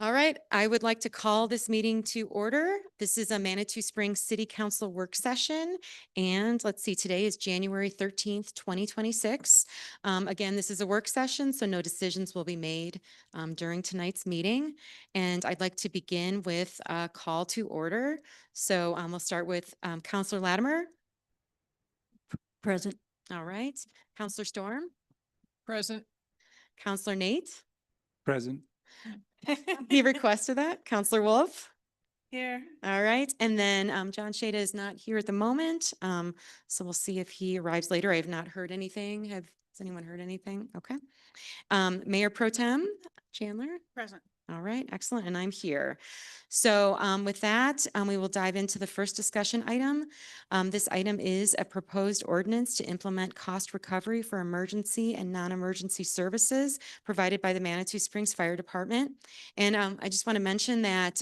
All right, I would like to call this meeting to order. This is a Manitou Springs City Council work session. And let's see, today is January 13th, 2026. Again, this is a work session, so no decisions will be made during tonight's meeting. And I'd like to begin with a call to order. So we'll start with Counselor Latimer. Present. All right, Counselor Storm, Present. Counselor Nate. Present. He requested that. Counselor Wolf. Here. All right, and then John Shada is not here at the moment, so we'll see if he arrives later. I have not heard anything. Has anyone heard anything? Okay. Mayor Pro Tem Chandler? Present. All right, excellent, and I'm here. So with that, we will dive into the first discussion item. This item is a proposed ordinance to implement cost recovery for emergency and non-emergency services provided by the Manitou Springs Fire Department. And I just want to mention that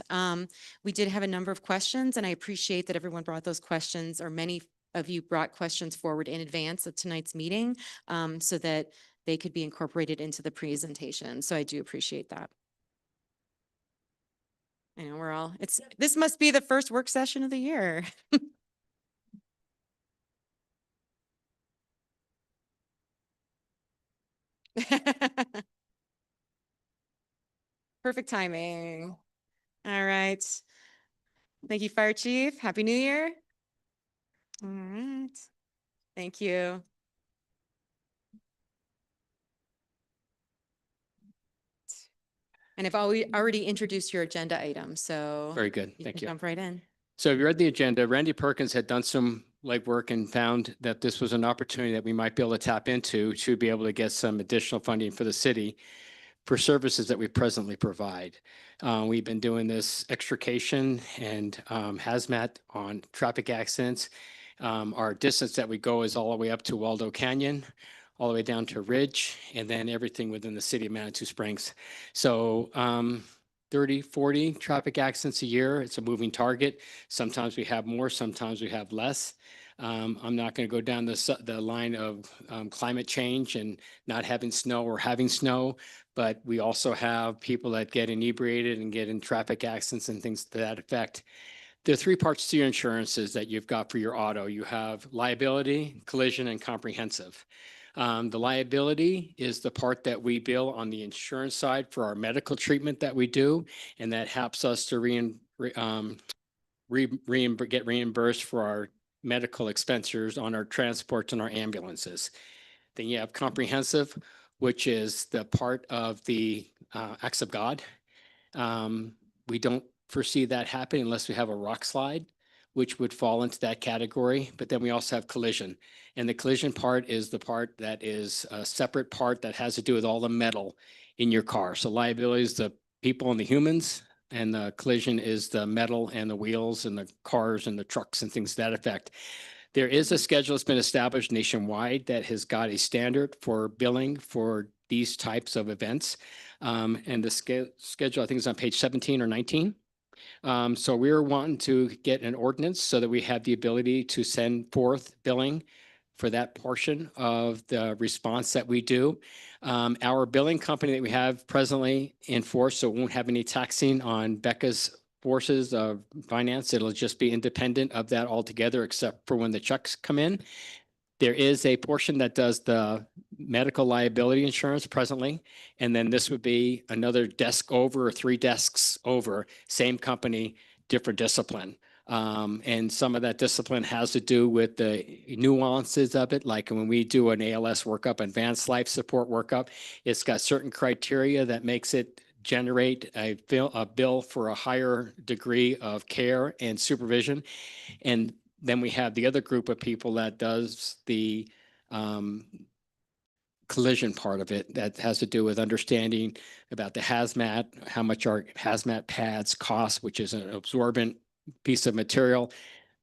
we did have a number of questions, and I appreciate that everyone brought those questions, or many of you brought questions forward in advance of tonight's meeting so that they could be incorporated into the presentation. So I do appreciate that. I know this must be the first work session of the year. Perfect timing. All right. Thank you, Fire Chief. Happy New Year. All right. Thank you. And I've already introduced your agenda item, so. Very good. You Thank can you. jump right in. So if you read the agenda, Randy Perkins had done some legwork and found that this was an opportunity that we might be able to tap into to be able to get some additional funding for the city for services that we presently provide. We've been doing this extrication and hazmat on traffic accidents. Our distance that we go is all the way up to Waldo Canyon, all the way down to Ridge, and then everything within the city of Manitou Springs. So 30, 40 traffic accidents a year. It's a moving target. Sometimes we have more, sometimes we have less. I'm not going to go down the line of climate change and not having snow or having snow, but we also have people that get inebriated and get in traffic accidents and things to that effect. There are three parts to your insurances that you've got for your auto. You have liability, collision, and comprehensive. The liability is the part that we bill on the insurance side for our medical treatment that we do, and that helps us to get reimbursed for our medical expenses on our transports and our ambulances. Then you have comprehensive, which is the part of the acts of God. We don't foresee that happening unless we have a rock slide, which would fall into that category. But then we also have collision. And the collision part is the part that is a separate part that has to do with all the metal in your car. So liability is the people and the humans, and the collision is the metal and the wheels and the cars and the trucks and things to that effect. There is a schedule that's been established nationwide that has got a standard for billing for these types of events. And the schedule, I think, is on page 17 or 19. So we're wanting to get an ordinance so that we have the ability to send forth billing for that portion of the response that we do. Our billing company that we have presently in force, so it won't have any taxing on Becca's forces of finance. It'll just be independent of that altogether, except for when the checks come in. There is a portion that does the medical liability insurance presently, and then this would be another desk over or 3 desks over, same company, different discipline. And some of that discipline has to do with the nuances of it. Like when we do an ALS workup, advanced life support workup, it's got certain criteria that makes it generate a bill for a higher degree of care and supervision. And then we have the other group of people that does the collision part of it that has to do with understanding about the hazmat, how much our hazmat pads cost, which is an absorbent piece of material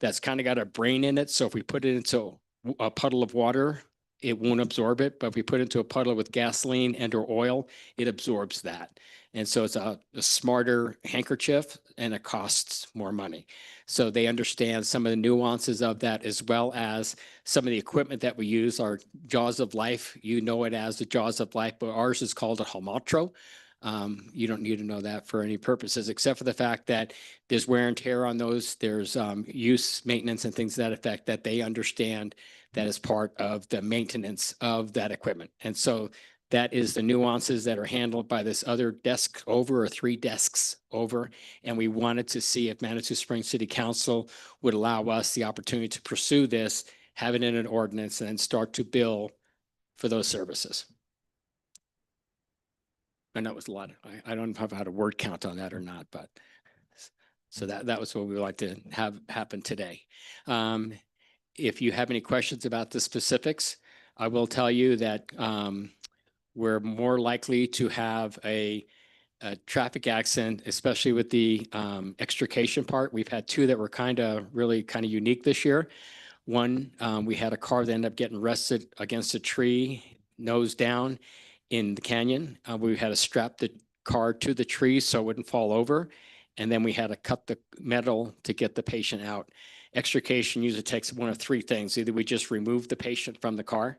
that's kind of got a brain in it. So if we put it into a puddle of water, it won't absorb it. But if we put it into a puddle with gasoline and or oil, it absorbs that. And so it's a smarter handkerchief, and it costs more money. So they understand some of the nuances of that, as well as some of the equipment that we use, our Jaws of Life. You know it as the Jaws of Life, but ours is called a Homatro. You don't need to know that for any purposes, except for the fact that there's wear and tear on those. There's use, maintenance, and things to that effect that they understand that is part of the maintenance of that equipment. And so that is the nuances that are handled by this other desk over or 3 desks over. And we wanted to see if Manitou Springs City Council would allow us the opportunity to pursue this, have it in an ordinance, and then start to bill for those services. And that was a lot. I don't know if I had a word count on that or not, but so that was what we would like to have happen today. If you have any questions about the specifics, I will tell you that we're more likely to have a traffic accident, especially with the extrication part. We've had 2 that were really kind of unique this year. One, we had a car that ended up getting arrested against a tree, nose down in the canyon. We had to strap the car to the tree so it wouldn't fall over. And then we had to cut the metal to get the patient out. Extrication usually takes one of 3 things. Either we just remove the patient from the car,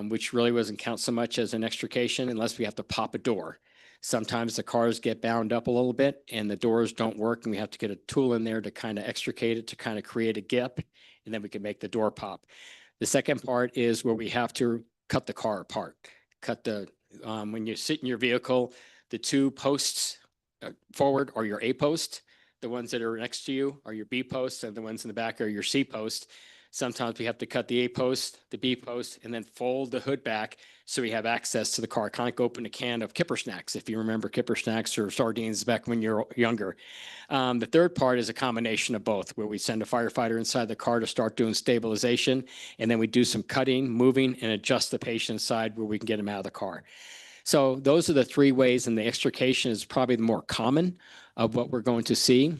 which really doesn't count so much as an extrication unless we have to pop a door. Sometimes the cars get bound up a little bit and the doors don't work and we have to get a tool in there to kind of extricate it to kind of create a gap, and then we can make the door pop. The second part is where we have to cut the car apart. Cut the, when you sit in your vehicle, the 2 posts forward are your A post. The ones that are next to you are your B posts, and the ones in the back are your C post. Sometimes we have to cut the A post, the B post, and then fold the hood back so we have access to the car. Kind of like open a can of Kipper Snacks, if you remember Kipper Snacks or sardines back when you're younger. The third part is a combination of both, where we send a firefighter inside the car to start doing stabilization, and then we do some cutting, moving, and adjust the patient inside where we can get him out of the car. So those are the 3 ways, and the extrication is probably the more common of what we're going to see.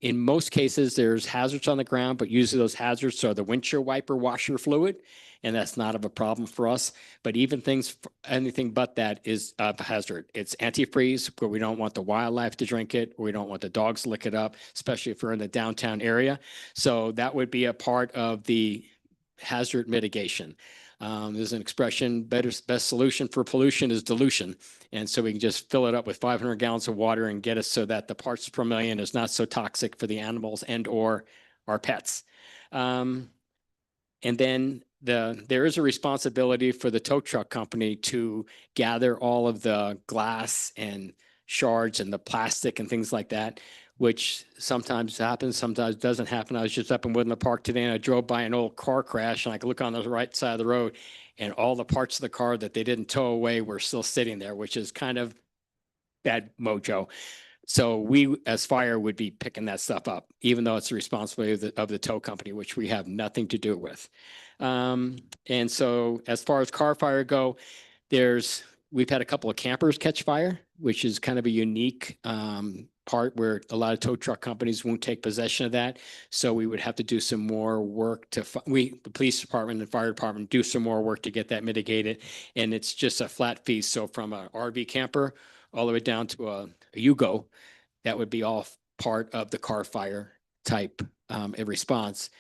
In most cases, there's hazards on the ground, but usually those hazards are the windshield wiper washer fluid, and that's not of a problem for us. But even things, anything but that is a hazard. It's antifreeze, where we don't want the wildlife to drink it, or we don't want the dogs to lick it up, especially if we're in the downtown area. So that would be a part of the hazard mitigation. There's an expression, best solution for pollution is dilution. And so we can just fill it up with 500 gallons of water and get it so that the parts per million is not so toxic for the animals and or our pets. And then there is a responsibility for the tow truck company to gather all of the glass and shards and the plastic and things like that, which sometimes happens, sometimes doesn't happen. I was just up in Woodland Park today and I drove by an old car crash and I could look on the right side of the road and all the parts of the car that they didn't tow away were still sitting there, which is kind of bad mojo. So we, as fire, would be picking that stuff up, even though it's the responsibility of the tow company, which we have nothing to do with. And so as far as car fire go, we've had a couple of campers catch fire, which is kind of a unique part where a lot of tow truck companies won't take possession of that. So we would have to do some more work the police department and fire department do some more work to get that mitigated. And it's just a flat fee. So from an RV camper all the way down to a Yugo, that would be all part of the car fire type response,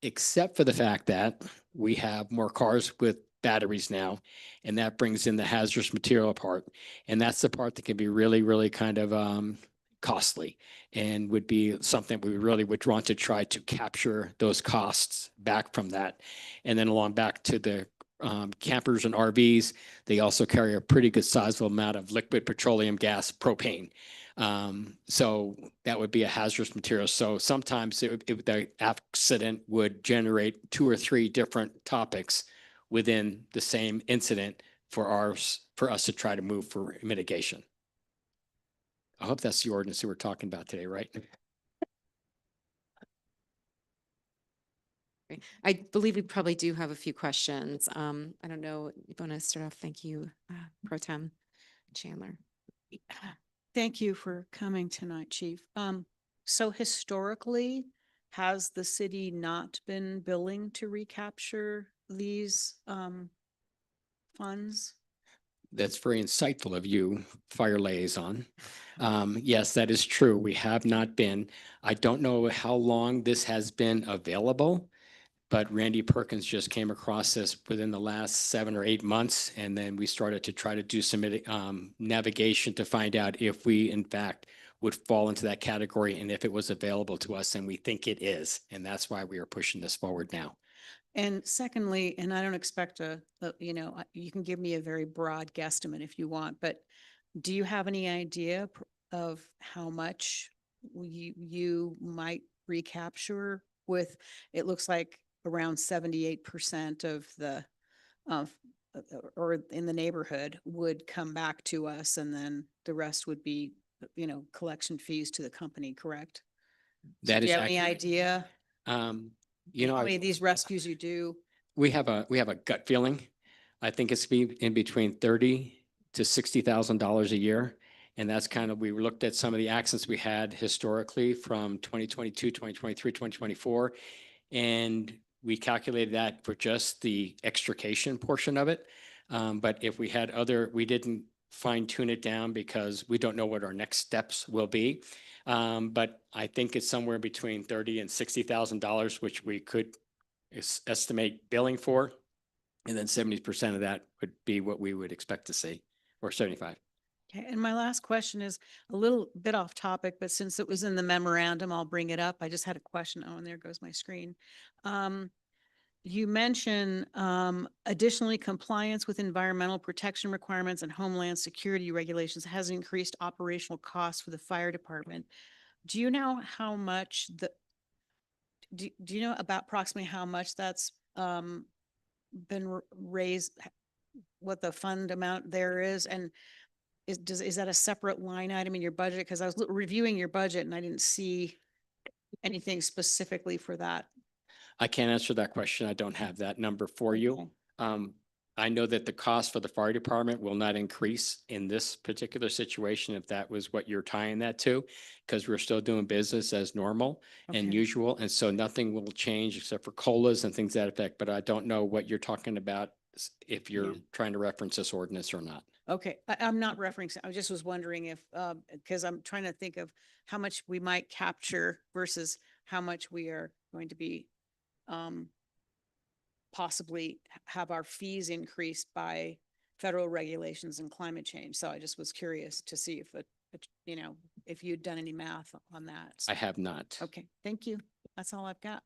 except for the fact that we have more cars with batteries now, and that brings in the hazardous material part. And that's the part that can be really, really kind of costly and would be something we really would want to try to capture those costs back from that. And then along back to the campers and RVs, they also carry a pretty good sizable amount of liquid petroleum gas, propane. So that would be a hazardous material. So sometimes the accident would generate 2 or 3 different topics within the same incident for us to try to move for mitigation. I hope that's the ordinance that we're talking about today, right? I believe we probably do have a few questions. I don't know, you want to start off? Thank you, Pro Tem Chandler. Thank you for coming tonight, Chief. So historically, has the city not been billing to recapture these funds? That's very insightful of you, Fire Liaison. Yes, that is true. We have not been. I don't know how long this has been available. but Randy Perkins just came across this within the last 7 or 8 months. And then we started to try to do some navigation to find out if we, in fact, would fall into that category and if it was available to us. And we think it is. And that's why we are pushing this forward now. And secondly, and I don't expect you can give me a very broad guesstimate if you want, but do you have any idea of how much you might recapture with, it looks like around 78% of the, of, or in the neighborhood would come back to us, and then the rest would be, collection fees to the company, correct? So That do is you have any accurate. idea? How many of I- these rescues you do? we have a gut feeling. I think it's be in between $30,000 to $60,000 a year. And that's kind of, we looked at some of the accidents we had historically from 2022, 2023, 2024. And we calculated that for just the extrication portion of it. But if we had we didn't fine tune it down because we don't know what our next steps will be. But I think it's somewhere between $30,000 and $60,000, which we could estimate billing for. And then 70% of that would be what we would expect to see, or 75. Okay, and my last question is a little bit off topic, but since it was in the memorandum, I'll bring it up. I just had a question. Oh, and there goes my screen. You mentioned additionally, compliance with environmental protection requirements and homeland security regulations has increased operational costs for the fire department. Do you know how much do you know about approximately how much that's been raised, what the fund amount there is? And is that a separate line item in your budget? Because I was reviewing your budget and I didn't see anything specifically for that. I can't answer that question. I don't have that number for you. Okay. I know that the cost for the fire department will not increase in this particular situation if that was what you're tying that to, because we're still doing business as normal and Okay. usual. And so nothing will change except for COLAs and things to that effect. But I don't know what you're talking about if you're Yeah. trying to reference this ordinance or not. Okay, I'm not referencing, I just was wondering if, because I'm trying to think of how much we might capture versus how much we are going to be possibly have our fees increased by federal regulations and climate change. So I just was curious to see if you'd done any math on that. I have not. Okay, thank you. That's all I've got.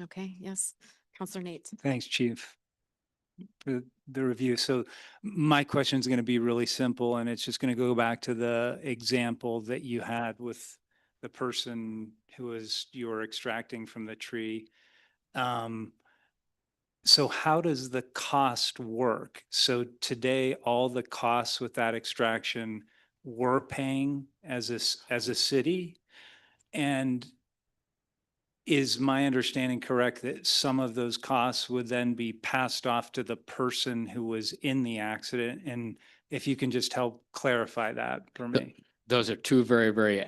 Okay, yes. Counselor Nate. Thanks, Chief, for the review. So my question is going to be really simple, and it's just going to go back to the example that you had with the person you were extracting from the tree. So how does the cost work? So today, all the costs with that extraction we're paying as a city, and is my understanding correct that some of those costs would then be passed off to the person who was in the accident? And if you can just help clarify that for me. Those are two very, very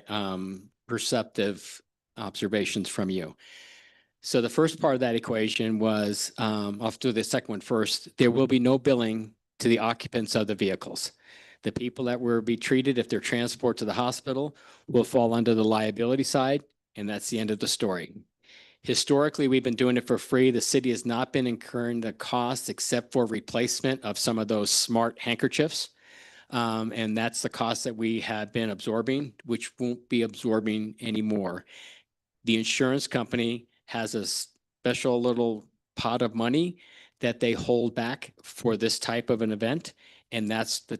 perceptive observations from you. So the first part of that equation was, I'll do the second one first. There will be no billing to the occupants of the vehicles. The people that will be treated if they're transported to the hospital will fall under the liability side, and that's the end of the story. Historically, we've been doing it for free. The city has not been incurring the costs except for replacement of some of those smart handkerchiefs. And that's the cost that we have been absorbing, which won't be absorbing anymore. The insurance company has a special little pot of money that they hold back for this type of an event, and that's the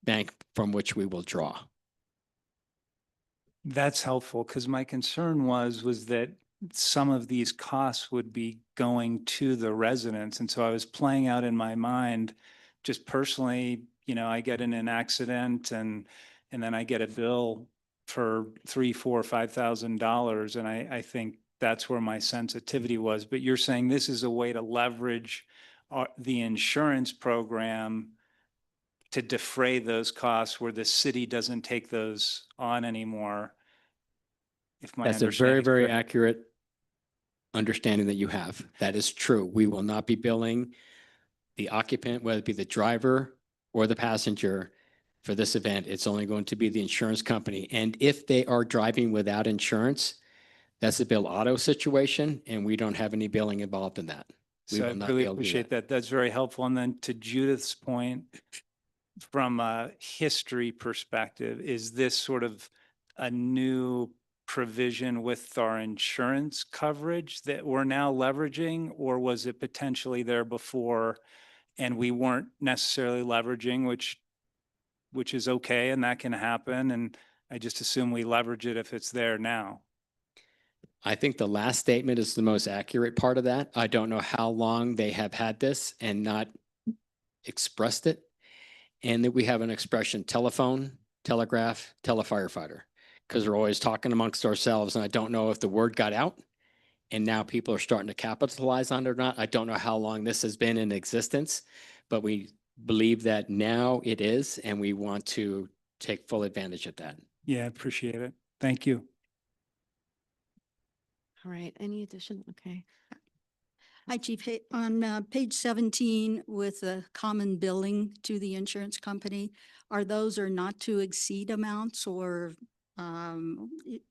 bank from which we will draw. That's helpful, because my concern was that some of these costs would be going to the residents. And so I was playing out in my mind, just personally, I get in an accident and then I get a bill for $3,000, $4,000, $5,000. And I think that's where my sensitivity was. But you're saying this is a way to leverage the insurance program to defray those costs where the city doesn't take those on anymore. If my That's a very, understanding is very correct. accurate understanding that you have. That is true. We will not be billing the occupant, whether it be the driver or the passenger for this event. It's only going to be the insurance company. And if they are driving without insurance, That's a bill auto situation, and we don't have any billing involved in that. We So I will not really be able to do appreciate that. That's very helpful. And then to Judith's point, from a history perspective, is this sort of a new provision with our insurance coverage that we're now leveraging, or was it potentially there before and we weren't necessarily leveraging, which is okay and that can happen. And I just assume we leverage it if it's there now. I think the last statement is the most accurate part of that. I don't know how long they have had this and not expressed it. And that we have an expression, telephone, telegraph, telefirefighter, because we're always talking amongst ourselves. And I don't know if the word got out and now people are starting to capitalize on it or not. I don't know how long this has been in existence, but we believe that now it is, and we want to take full advantage of that. Yeah, I appreciate it. Thank you. All right, any addition? Okay. Hi, Chief. Hey, on page 17 with the common billing to the insurance company, are those or not to exceed amounts, or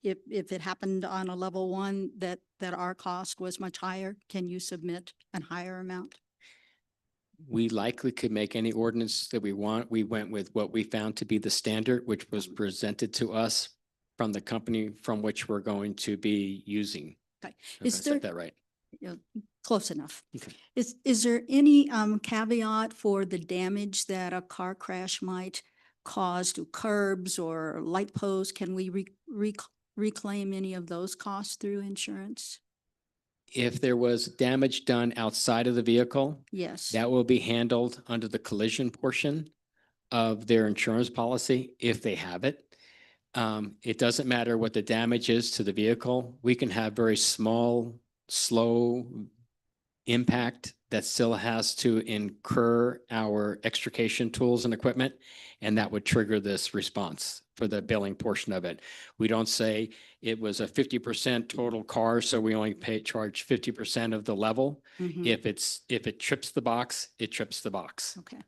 if it happened on a level one that our cost was much higher, can you submit a higher amount? We likely could make any ordinance that we want. We went with what we found to be the standard, which was presented to us from the company from which we're going to be using. Okay. If I Is there, said that right. close enough. Okay. Is there any caveat for the damage that a car crash might cause to curbs or light posts? Can we reclaim any of those costs through insurance? If there was damage done outside of the vehicle, Yes. that will be handled under the collision portion of their insurance policy if they have it. It doesn't matter what the damage is to the vehicle. We can have very small, slow impact that still has to incur our extrication tools and equipment, and that would trigger this response for the billing portion of it. We don't say it was a 50% total car, so we only charge 50% of the level. Mhm. If it trips the box, it trips the box. Okay.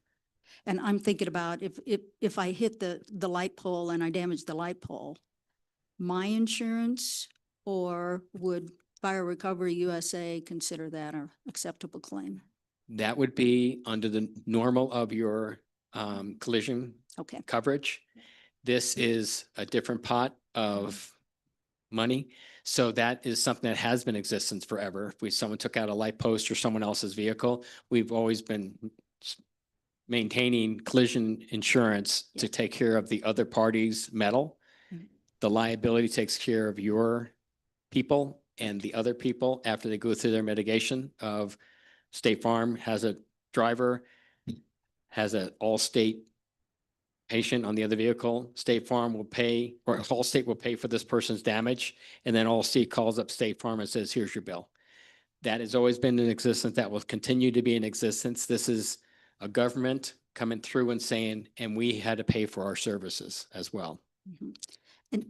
And I'm thinking about if I hit the light pole and I damage the light pole, my insurance, or would Fire Recovery USA consider that an acceptable claim? That would be under the normal of your collision Okay. coverage. This is a different pot of money. So that is something that has been in existence forever. If someone took out a light post or someone else's vehicle, we've always been maintaining collision insurance to take care of the other party's metal. Mhm. The liability takes care of your people and the other people after they go through their mitigation of State Farm has a driver, has an all-state patient on the other vehicle. State Farm will pay, or Allstate will pay for this person's damage. And then Allstate calls up State Farm and says, here's your bill. That has always been in existence. That will continue to be in existence. This is a government coming through and saying, and we had to pay for our services as well. Mhm.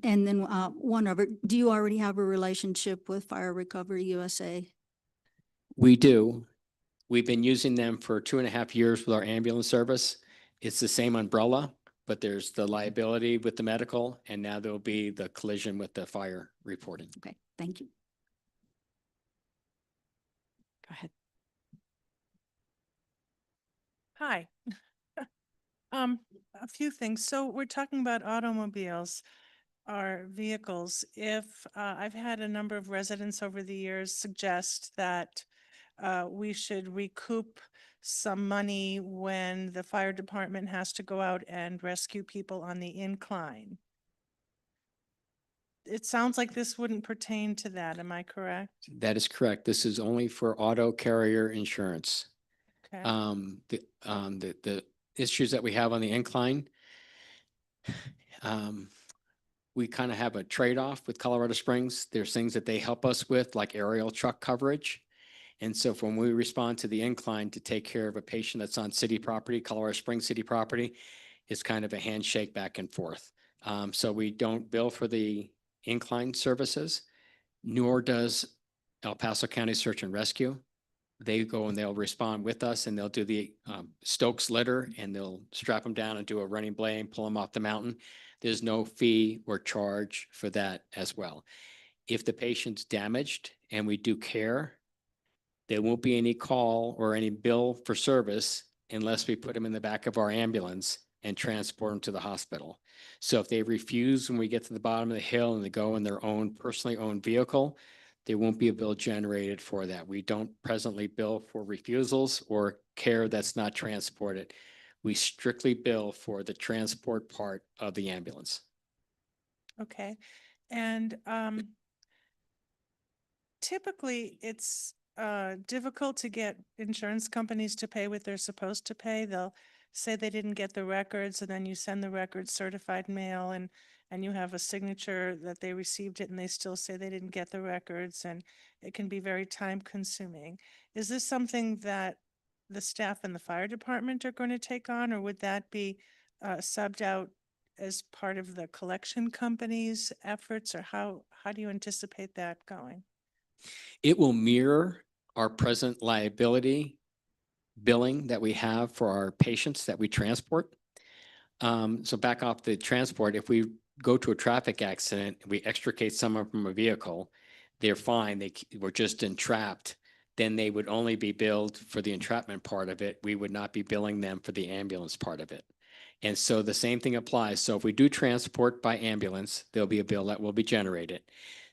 And then one other, do you already have a relationship with Fire Recovery USA? We do. We've been using them for 2.5 years with our ambulance service. It's the same umbrella, but there's the liability with the medical, and now there'll be the collision with the fire reporting. Okay, thank you. Go ahead. Hi. A few things. So we're talking about automobiles, our vehicles. If I've had a number of residents over the years suggest that we should recoup some money when the fire department has to go out and rescue people on the incline. It sounds like this wouldn't pertain to that. Am I correct? That is correct. This is only for auto carrier insurance. Okay. The issues that we have on the incline, we kind of have a trade-off with Colorado Springs. There's things that they help us with, like aerial truck coverage. And so when we respond to the incline to take care of a patient that's on city property, Colorado Springs city property, it's kind of a handshake back and forth. So we don't bill for the incline services, nor does El Paso County Search and Rescue. They go and they'll respond with us, and they'll do the Stokes litter, and they'll strap them down and do a running blade and pull them off the mountain. There's no fee or charge for that as well. If the patient's damaged and we do care, there won't be any call or any bill for service unless we put them in the back of our ambulance and transport them to the hospital. So if they refuse when we get to the bottom of the hill and they go in their own personally owned vehicle, there won't be a bill generated for that. We don't presently bill for refusals or care that's not transported. We strictly bill for the transport part of the ambulance. Okay. And typically it's difficult to get insurance companies to pay what they're supposed to pay. They'll say they didn't get the records, and then you send the records certified mail, and you have a signature that they received it, and they still say they didn't get the records, and it can be very time consuming. Is this something that the staff in the fire department are going to take on, or would that be subbed out as part of the collection company's efforts, or how do you anticipate that going? It will mirror our present liability billing that we have for our patients that we transport. So back off the transport, if we go to a traffic accident, we extricate someone from a vehicle, they're fine, they were just entrapped, then they would only be billed for the entrapment part of it. We would not be billing them for the ambulance part of it. And so the same thing applies. So if we do transport by ambulance, there'll be a bill that will be generated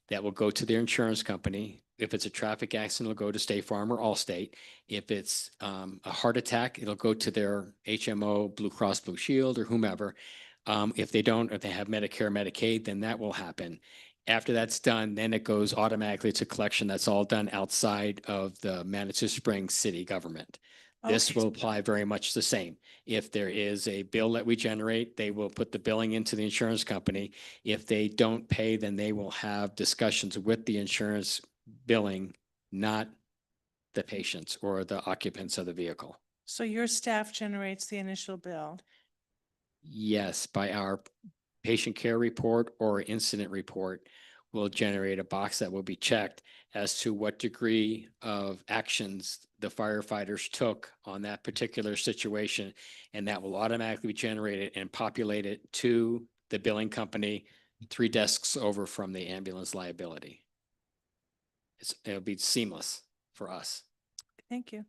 that will go to their insurance company. If it's a traffic accident, it'll go to State Farm or Allstate. If it's a heart attack, it'll go to their HMO, Blue Cross Blue Shield, or whomever. If they don't, if they have Medicare, Medicaid, then that will happen. After that's done, then it goes automatically to collection. That's all done outside of the Manitou Springs city government. This Okay. will apply very much the same. If there is a bill that we generate, they will put the billing into the insurance company. If they don't pay, then they will have discussions with the insurance billing, not the patients or the occupants of the vehicle. So your staff generates the initial bill? Yes, by our patient care report or incident report, will generate a box that will be checked as to what degree of actions the firefighters took on that particular situation. And that will automatically be generated and populated to the billing company 3 desks over from the ambulance liability. It'll be seamless for us. Thank you.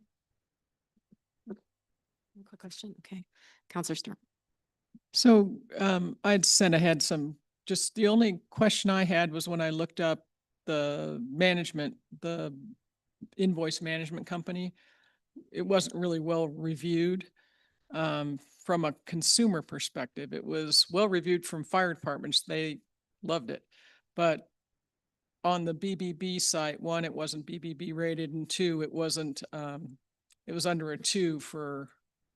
Quick question. Okay. Counselor Storm. So I'd sent ahead some, just the only question I had was when I looked up the management, the invoice management company, it wasn't really well reviewed from a consumer perspective. It was well reviewed from fire departments. They loved it. But on the BBB site, 1, it wasn't BBB rated, and 2, it wasn't, it was under a 2 for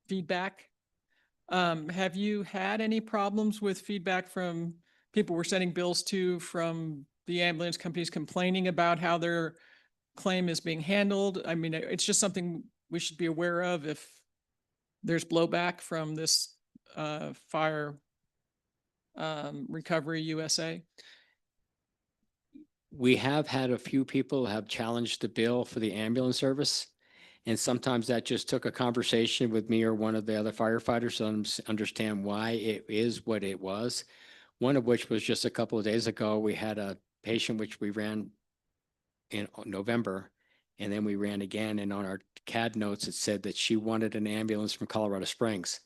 feedback. Have you had any problems with feedback from people we're sending bills to from the ambulance companies complaining about how their claim is being handled? I mean, it's just something we should be aware of if there's blowback from this Fire Recovery USA. We have had a few people have challenged the bill for the ambulance service. And sometimes that just took a conversation with me or one of the other firefighters to understand why it is what it was. One of which was just a couple of days ago, we had a patient which we ran in November, and then we ran again. And on our CAD notes, it said that she wanted an ambulance from Colorado Springs.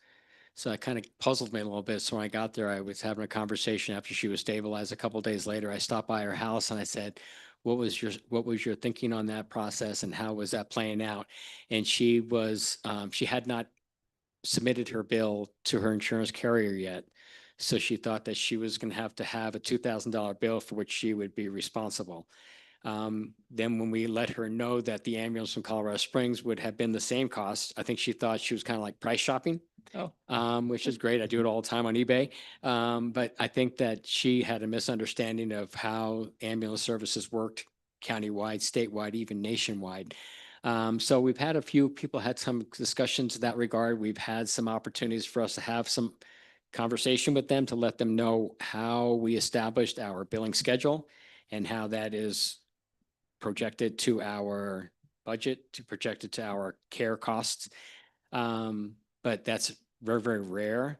So it kind of puzzled me a little bit. So when I got there, I was having a conversation after she was stabilized. A couple of days later, I stopped by her house and I said, what was your thinking on that process and how was that playing out? And she was, she had not submitted her bill to her insurance carrier yet. So she thought that she was going to have a $2,000 bill for which she would be responsible. Then when we let her know that the ambulance from Colorado Springs would have been the same cost, I think she thought she was kind of like price shopping. Which is great. I do it all the time on eBay. But I think that she had a misunderstanding of how ambulance services worked countywide, statewide, even nationwide. So we've had a few people had some discussions in that regard. We've had some opportunities for us to have some conversation with them to let them know how we established our billing schedule and how that is projected to our budget, to project it to our care costs. But that's very, very rare.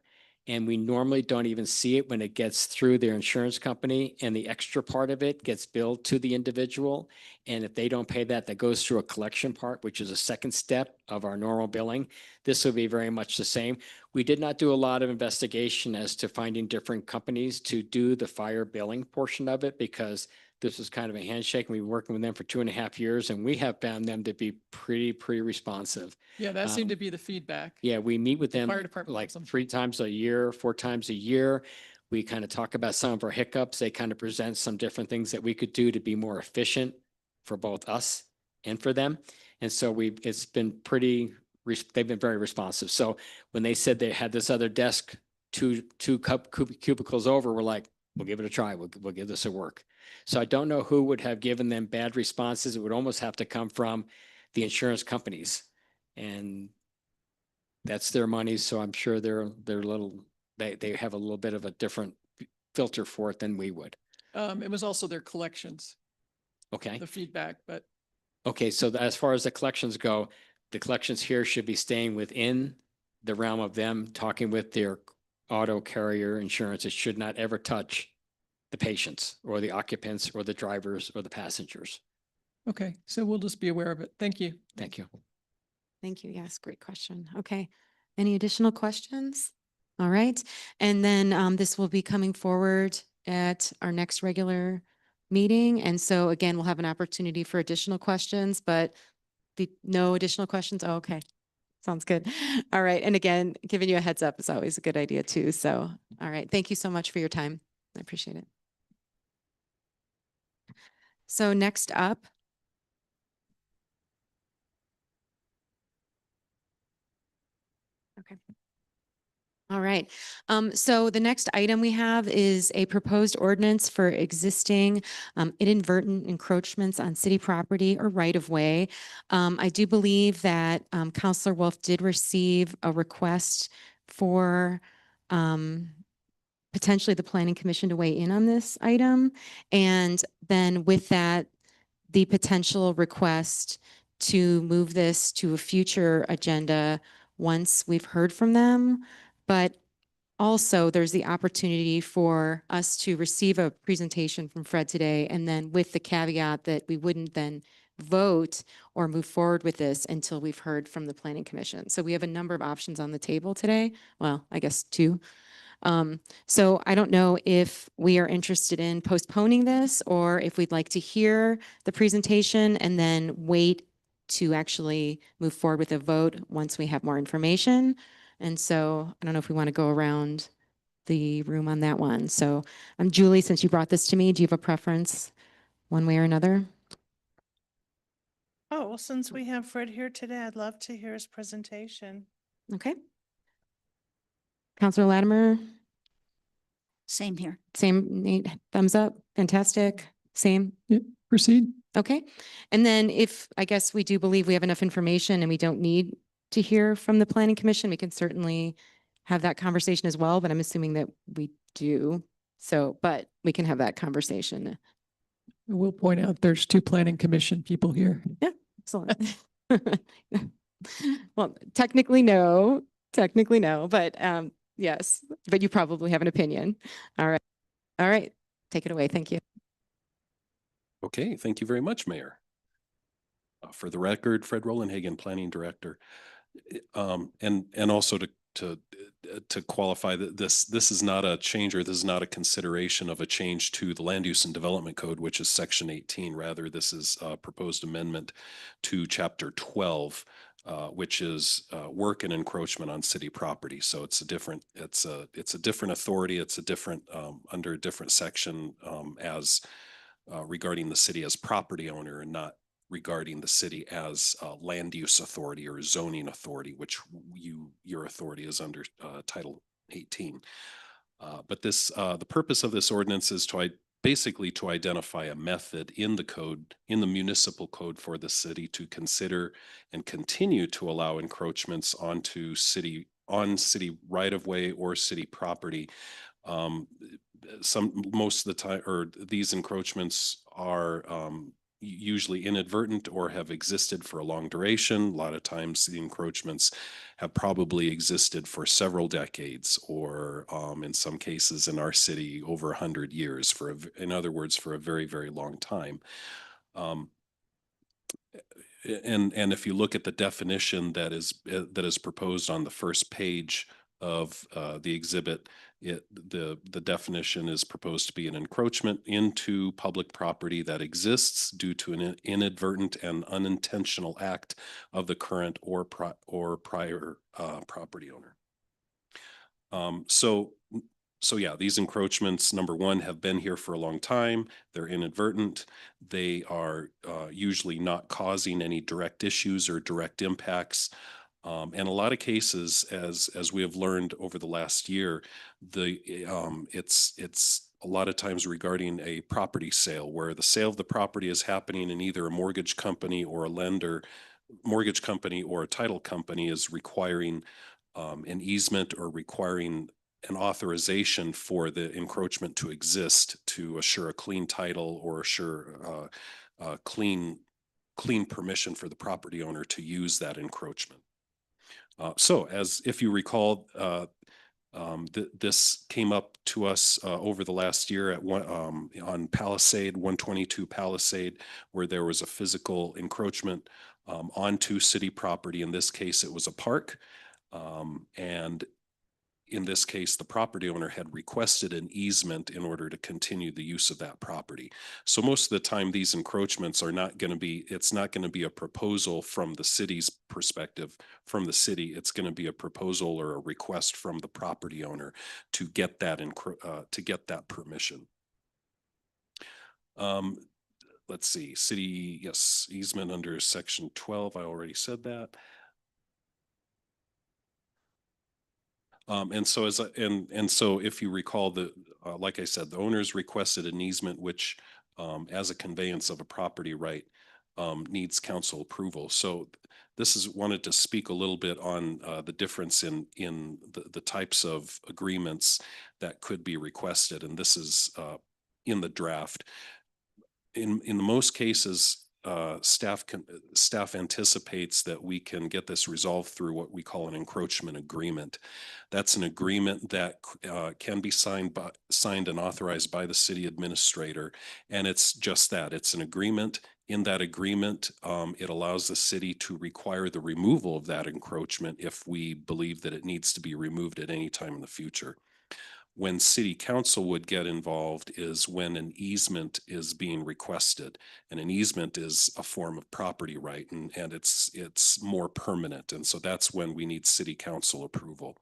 And we normally don't even see it when it gets through their insurance company, and the extra part of it gets billed to the individual. And if they don't pay that, that goes through a collection part, which is a second step of our normal billing. This will be very much the same. We did not do a lot of investigation as to finding different companies to do the fire billing portion of it, because this was kind of a handshake. We've been working with them for 2.5 years, and we have found them to be pretty responsive. Yeah, that seemed Um, to be the feedback. Yeah, we meet with The them fire department like loves them. 3 times a year, 4 times a year. We kind of talk about some of our hiccups. They kind of present some different things that we could do to be more efficient for both us and for them. And so it's been they've been very responsive. So when they said they had this other desk, two cubicles over, we're like, we'll give it a try. We'll give this a work. So I don't know who would have given them bad responses. It would almost have to come from the insurance companies. And that's their money, so I'm sure they have a little bit of a different filter for it than we would. It was also their collections, Okay, the feedback, but okay, so as far as the collections go, the collections here should be staying within the realm of them talking with their auto carrier insurance. It should not ever touch the patients or the occupants or the drivers or the passengers. okay, so we'll just be aware of it. Thank you. Thank you. Thank you. Yes, great question. Okay. Any additional questions? All right. And then this will be coming forward at our next regular meeting. And so again, we'll have an opportunity for additional questions, but no additional questions? Oh, okay. Sounds good. All right. And again, giving you a heads up is always a good idea too. So, all right. Thank you so much for your time. I appreciate it. So next up, okay. All right. So the next item we have is a proposed ordinance for existing inadvertent encroachments on city property or right of way. I do believe that Counselor Wolf did receive a request for potentially the Planning Commission to weigh in on this item. And then with that, the potential request to move this to a future agenda once we've heard from them. But also, there's the opportunity for us to receive a presentation from Fred today, and then with the caveat that we wouldn't then vote or move forward with this until we've heard from the Planning Commission. So we have a number of options on the table today. Well, I guess 2. So I don't know if we are interested in postponing this or if we'd like to hear the presentation and then wait to actually move forward with a vote once we have more information. And so I don't know if we want to go around the room on that one. So Julie, since you brought this to me, do you have a preference one way or another? Oh, well, since we have Fred here today, I'd love to hear his presentation. Okay. Counselor Latimer, Same here. same, Nate, thumbs up, fantastic, same. Proceed. Okay. And then I guess we do believe we have enough information and we don't need to hear from the Planning Commission, we can certainly have that conversation as well, but I'm assuming that we do. So, but we can have that conversation. We'll point out there's 2 planning commission people here. Excellent. Well, technically no, but yes, but you probably have an opinion. All right. All right. Take it away. Thank you. Okay, thank you very much, Mayor. For the record, Fred Rollenhagen, Planning Director. And also to qualify that this is not a change, or this is not a consideration of a change to the Land Use and Development Code, which is Section 18. Rather, this is a proposed amendment to Chapter 12, which is work and encroachment on city property. So it's a different authority. It's a different under a different section as regarding the city as property owner, and not regarding the city as land use authority or zoning authority, which your authority is under Title 18. But the purpose of this ordinance is basically to identify a method in the code, in the municipal code, for the city to consider and continue to allow encroachments on city right of way or city property. Most of the time, or these encroachments are usually inadvertent or have existed for a long duration. A lot of times the encroachments have probably existed for several decades, or in some cases in our city over 100 years, in other words, for a very, very long time. Um, and if you look at the definition that is proposed on the first page of the exhibit, the definition is proposed to be an encroachment into public property that exists due to an inadvertent and unintentional act of the current or prior property owner. So yeah, these encroachments, number one, have been here for a long time. They're inadvertent. They are usually not causing any direct issues or direct impacts. In a lot of cases, as we have learned over the last year, it's a lot of times regarding a property sale, where the sale of the property is happening in either a mortgage company or a lender, mortgage company or a title company is requiring an easement or requiring an authorization for the encroachment to exist to assure a clean title or assure clean permission for the property owner to use that encroachment. So as if you recall, this came up to us over the last year at on Palisade, 122 Palisade, where there was a physical encroachment onto city property. In this case, it was a park. And in this case, the property owner had requested an easement in order to continue the use of that property. So most of the time, these encroachments are not going to be, it's not going to be a proposal from the city's perspective, from the city. It's going to be a proposal or a request from the property owner to get that permission. Let's see, city, yes, easement under section 12. I already said that. And so if you recall, like I said, the owners requested an easement, which as a conveyance of a property right needs council approval. So this is wanted to speak a little bit on the difference in the types of agreements that could be requested. And this is in the draft. In most cases, staff anticipates that we can get this resolved through what we call an encroachment agreement. That's an agreement that can be signed and authorized by the city administrator. And it's just that, it's an agreement. In that agreement, it allows the city to require the removal of that encroachment if we believe that it needs to be removed at any time in the future. When city council would get involved is when an easement is being requested, and an easement is a form of property right, and it's more permanent. And so that's when we need city council approval.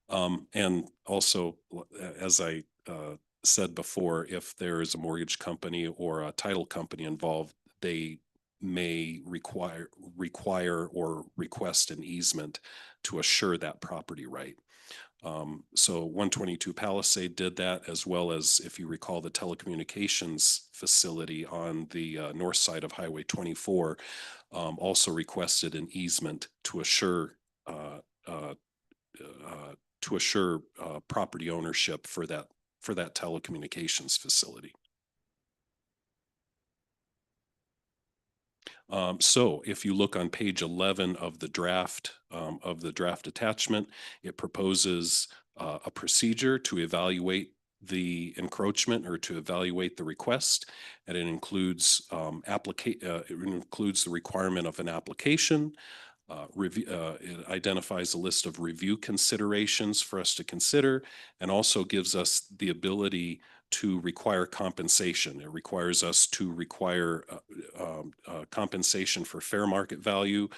And also, as I said before, if there is a mortgage company or a title company involved, they may require or request an easement to assure that property right. So 122 Palisade did that, as well as, if you recall, the telecommunications facility on the north side of Highway 24 also requested an easement to assure property ownership for that telecommunications facility. So if you look on page 11 of the draft attachment, it proposes a procedure to evaluate the encroachment or to evaluate the request, and it includes the requirement of an application. It identifies a list of review considerations for us to consider, and also gives us the ability to require compensation. It requires us to require compensation for fair market value.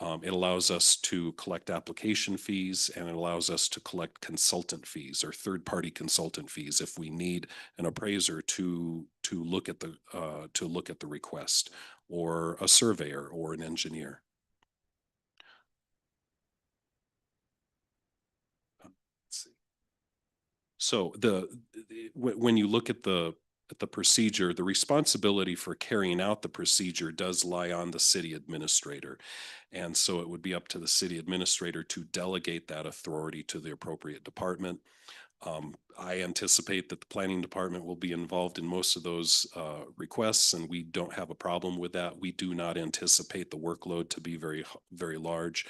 It allows us to collect application fees, and it allows us to collect consultant fees or third-party consultant fees if we need an appraiser to look at the request, or a surveyor or an engineer. So when you look at the procedure, the responsibility for carrying out the procedure does lie on the city administrator. And so it would be up to the city administrator to delegate that authority to the appropriate department. I anticipate that the planning department will be involved in most of those requests, and we don't have a problem with that. We do not anticipate the workload to be very large.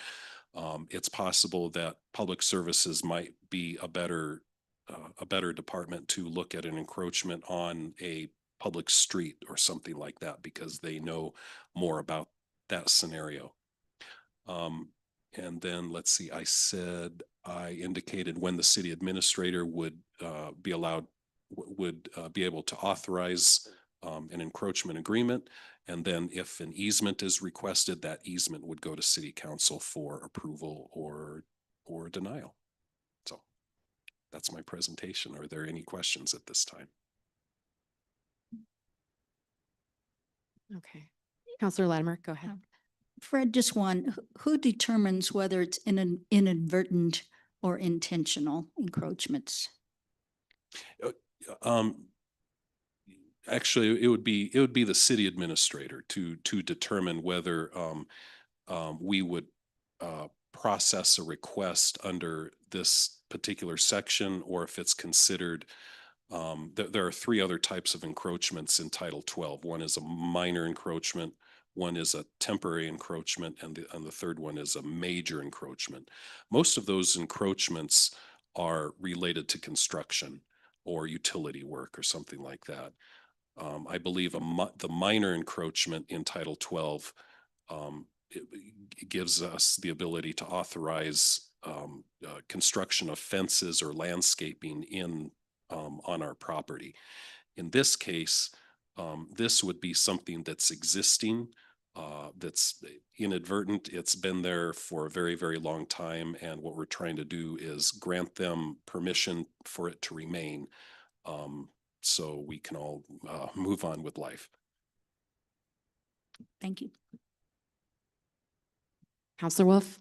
It's possible that public services might be a better department to look at an encroachment on a public street or something like that, because they know more about that scenario. And then let's see, I indicated when the city administrator would be allowed, would be able to authorize an encroachment agreement. And then if an easement is requested, that easement would go to city council for approval or denial. So that's my presentation. Are there any questions at this time? Okay. Counselor Latimer, go ahead. Fred, just one, who determines whether it's inadvertent or intentional encroachments? Actually, it would be the city administrator to determine whether we would process a request under this particular section, or if it's considered. There are three other types of encroachments in Title 12. One is a minor encroachment, one is a temporary encroachment, and the third one is a major encroachment. Most of those encroachments are related to construction or utility work or something like that. I believe the minor encroachment in Title 12 it gives us the ability to authorize construction of fences or landscaping on our property. In this case, this would be something that's existing, that's inadvertent. It's been there for a very long time, and what we're trying to do is grant them permission for it to remain, so we can all move on with life. Thank you. Counselor Wolf?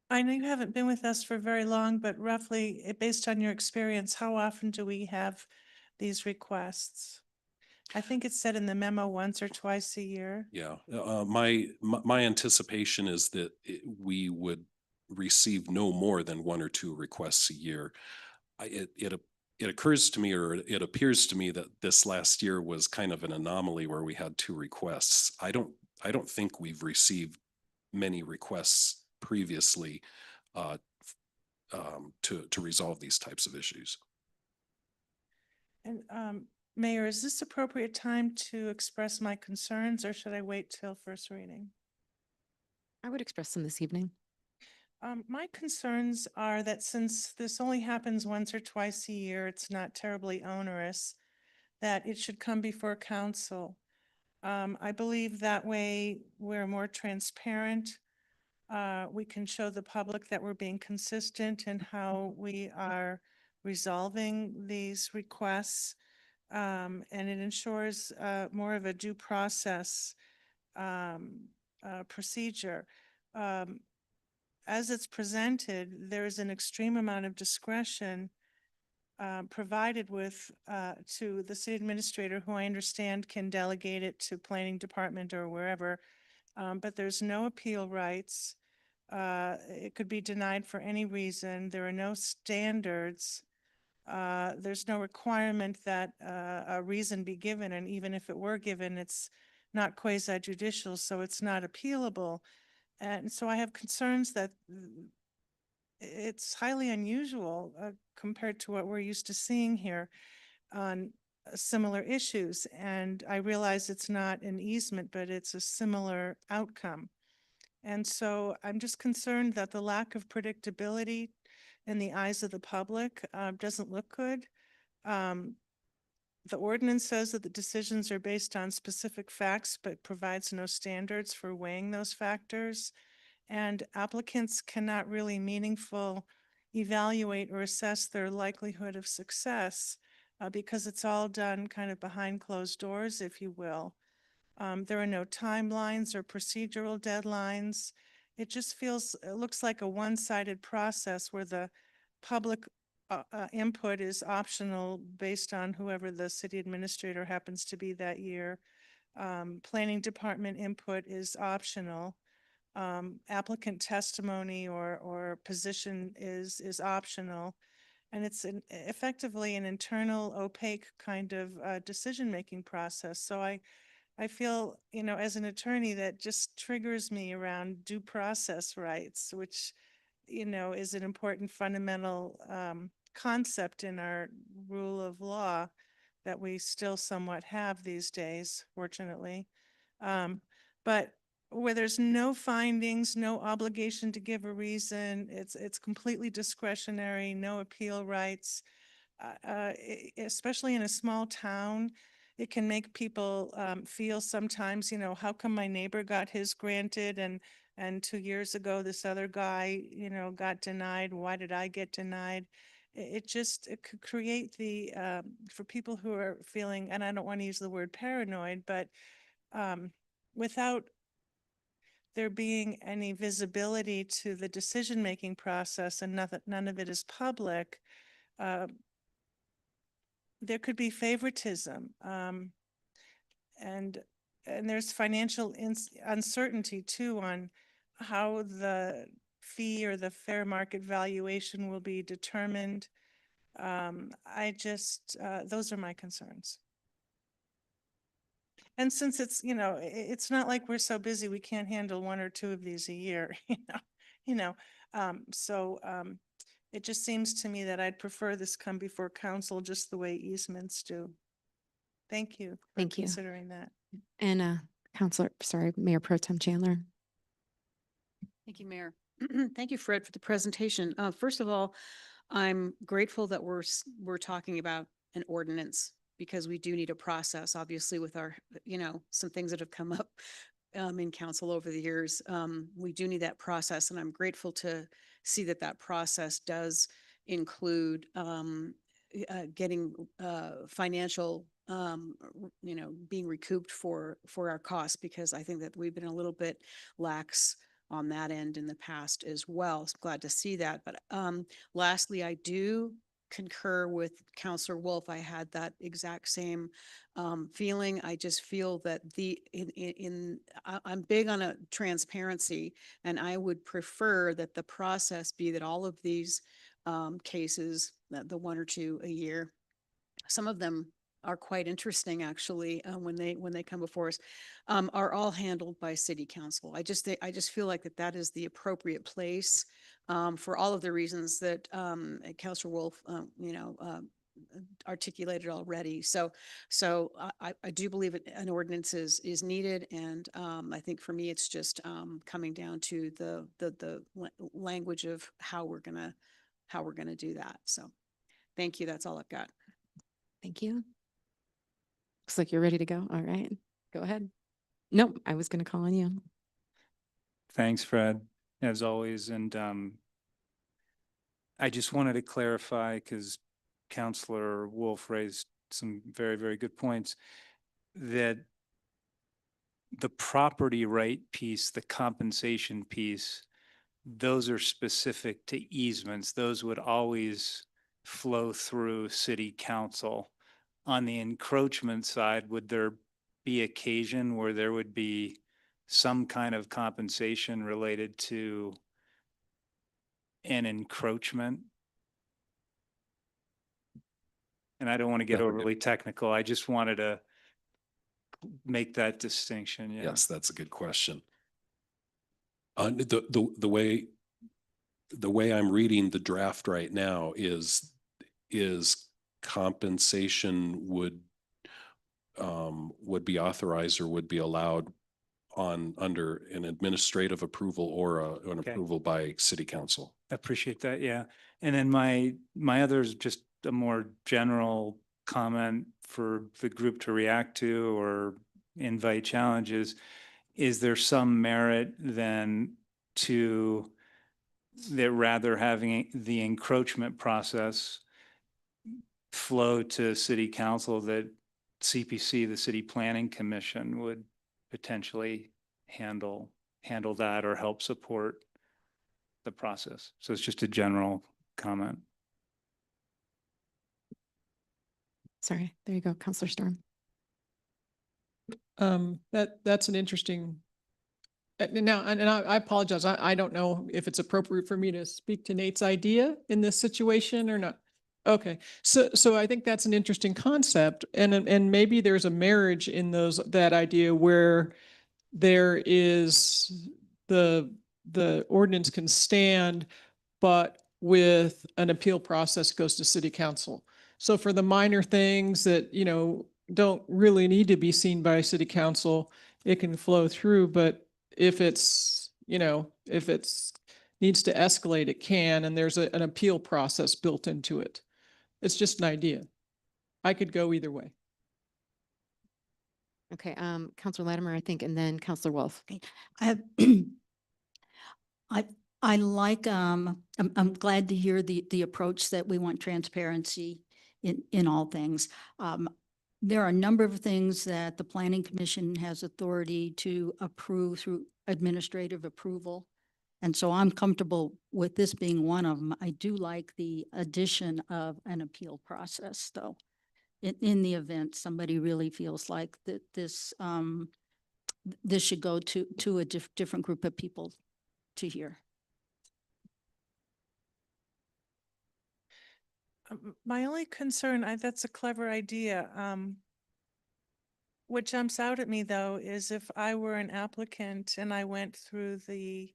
I know you haven't been with us for very long, but roughly, based on your experience, how often do we have these requests? I think it's said in the memo once or twice a year. Yeah, my anticipation is that we would receive no more than one or two requests a year. It occurs to me, or it appears to me, that this last year was kind of an anomaly where we had two requests. I don't think we've received many requests previously to resolve these types of issues. And Mayor, is this appropriate time to express my concerns, or should I wait till first reading? I would express them this evening. My concerns are that since this only happens once or twice a year, it's not terribly onerous, that it should come before council. I believe that way we're more transparent. We can show the public that we're being consistent in how we are resolving these requests. And it ensures more of a due process procedure. As it's presented, there is an extreme amount of discretion provided with to the city administrator, who I understand can delegate it to planning department or wherever, but there's no appeal rights. It could be denied for any reason. There are no standards. There's no requirement that a reason be given, and even if it were given, it's not quasi judicial, so it's not appealable. And so I have concerns that it's highly unusual compared to what we're used to seeing here on similar issues. And I realize it's not an easement, but it's a similar outcome. And so I'm just concerned that the lack of predictability in the eyes of the public doesn't look good. The ordinance says that the decisions are based on specific facts, but provides no standards for weighing those factors. And applicants cannot really evaluate or assess their likelihood of success because it's all done kind of behind closed doors, if you will. There are no timelines or procedural deadlines. It looks like a one-sided process where the public input is optional based on whoever the city administrator happens to be that year. Planning department input is optional. applicant testimony or position is optional. And it's effectively an internal opaque kind of decision-making process. So I feel, as an attorney, that just triggers me around due process rights, which, is an important fundamental concept in our rule of law that we still somewhat have these days, fortunately. But where there's no findings, no obligation to give a reason, it's completely discretionary, no appeal rights. Especially in a small town, it can make people feel sometimes, how come my neighbor got his granted and 2 years ago this other guy, got denied? Why did I get denied? It could create for people who are feeling, and I don't want to use the word paranoid, but without there being any visibility to the decision-making process and none of it is public, there could be favoritism. And there's financial uncertainty too on how the fee or the fair market valuation will be determined. Those are my concerns. And since it's, it's not like we're so busy, we can't handle 1 or 2 of these a year, it just seems to me that I'd prefer this come before council just the way easements do. Thank you. for Thank you. Considering that. And Mayor Pro Tem Chandler. Thank you, Mayor. Thank you, Fred, for the presentation. First of all, I'm grateful that we're talking about an ordinance because we do need a process, obviously, with our, some things that have come up in council over the years. We do need that process, and I'm grateful to see that process does include getting financial, being recouped for our costs, because I think that we've been a little bit lax on that end in the past as well. So glad to see that. But lastly, I do concur with Councillor Wolf. I had that exact same feeling. I just feel that I'm big on a transparency, and I would prefer that the process be that all of these cases, the 1 or 2 a year, some of them are quite interesting, actually, when they come before us, are all handled by City Council. I just feel like that is the appropriate place for all of the reasons that Councillor Wolf, articulated already. So I do believe an ordinance is needed, and I think for me it's just coming down to the language of how we're gonna do that. So thank you. That's all I've got. Thank you. Looks like you're ready to go. All right, go ahead. Nope, I was going to call on you. Thanks, Fred, as always. And I just wanted to clarify, because Councillor Wolf raised some very, very good points, that the property right piece, the compensation piece, those are specific to easements. Those would always flow through City Council. On the encroachment side, would there be occasion where there would be some kind of compensation related to an encroachment? And I don't want to get overly technical. I just wanted to make that distinction. Yeah. Yes, that's a good question. The way I'm reading the draft right now is compensation would be authorized or would be allowed under an administrative approval or an Okay. approval by City Council. I appreciate that. Yeah. And then my other is just a more general comment for the group to react to or invite challenges. Is there some merit then to that rather having the encroachment process flow to City Council, that CPC, the City Planning Commission, would potentially handle that or help support the process? So it's just a general comment. Sorry, there you go, Councillor Storm. That's an interesting Now, and I apologize. I don't know if it's appropriate for me to speak to Nate's idea in this situation or not. Okay, so I think that's an interesting concept, and maybe there's a marriage in that idea where there is the ordinance can stand, but with an appeal process goes to city council. So for the minor things that, don't really need to be seen by city council, it can flow through, but if if it's needs to escalate, it can, and there's an appeal process built into it. It's just an idea. I could go either way. Okay, Counselor Latimer, I think, and then Counselor Wolf. I have, I like, I'm glad to hear the approach that we want transparency in all things. There are a number of things that the Planning Commission has authority to approve through administrative approval. And so I'm comfortable with this being one of them. I do like the addition of an appeal process, though. In the event somebody really feels like that this should go to a different group of people to hear. My only concern, that's a clever idea. What jumps out at me though is if I were an applicant and I went through the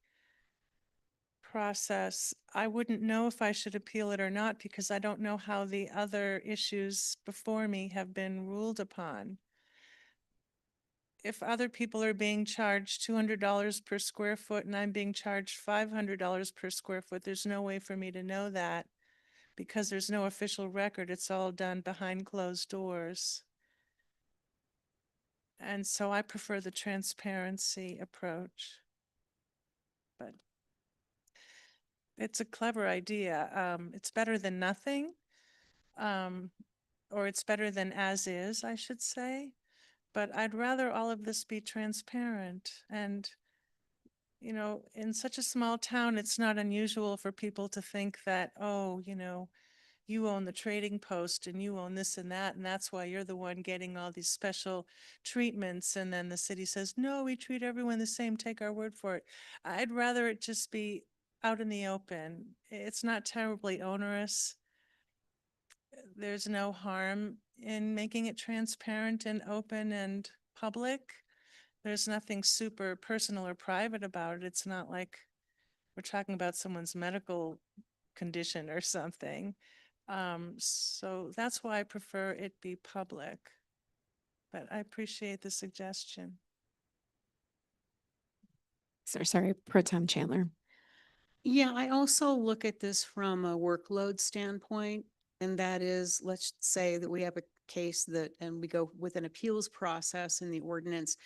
process, I wouldn't know if I should appeal it or not because I don't know how the other issues before me have been ruled upon. If other people are being charged $200 per square foot and I'm being charged $500 per square foot, there's no way for me to know that because there's no official record. It's all done behind closed doors. And so I prefer the transparency approach. But it's a clever idea. It's better than nothing. Or it's better than as is, I should say. But I'd rather all of this be transparent. And, in such a small town, it's not unusual for people to think that, oh, you own the trading post and you own this and that's why you're the one getting all these special treatments. And then the city says, no, we treat everyone the same, take our word for it. I'd rather it just be out in the open. It's not terribly onerous. There's no harm in making it transparent and open and public. There's nothing super personal or private about it. It's not like we're talking about someone's medical condition or something. So that's why I prefer it be public. But I appreciate the suggestion. Sorry, Pro Tem Chandler. Yeah, I also look at this from a workload standpoint, and that is, let's say that we have a case and we go with an appeals process in the ordinance,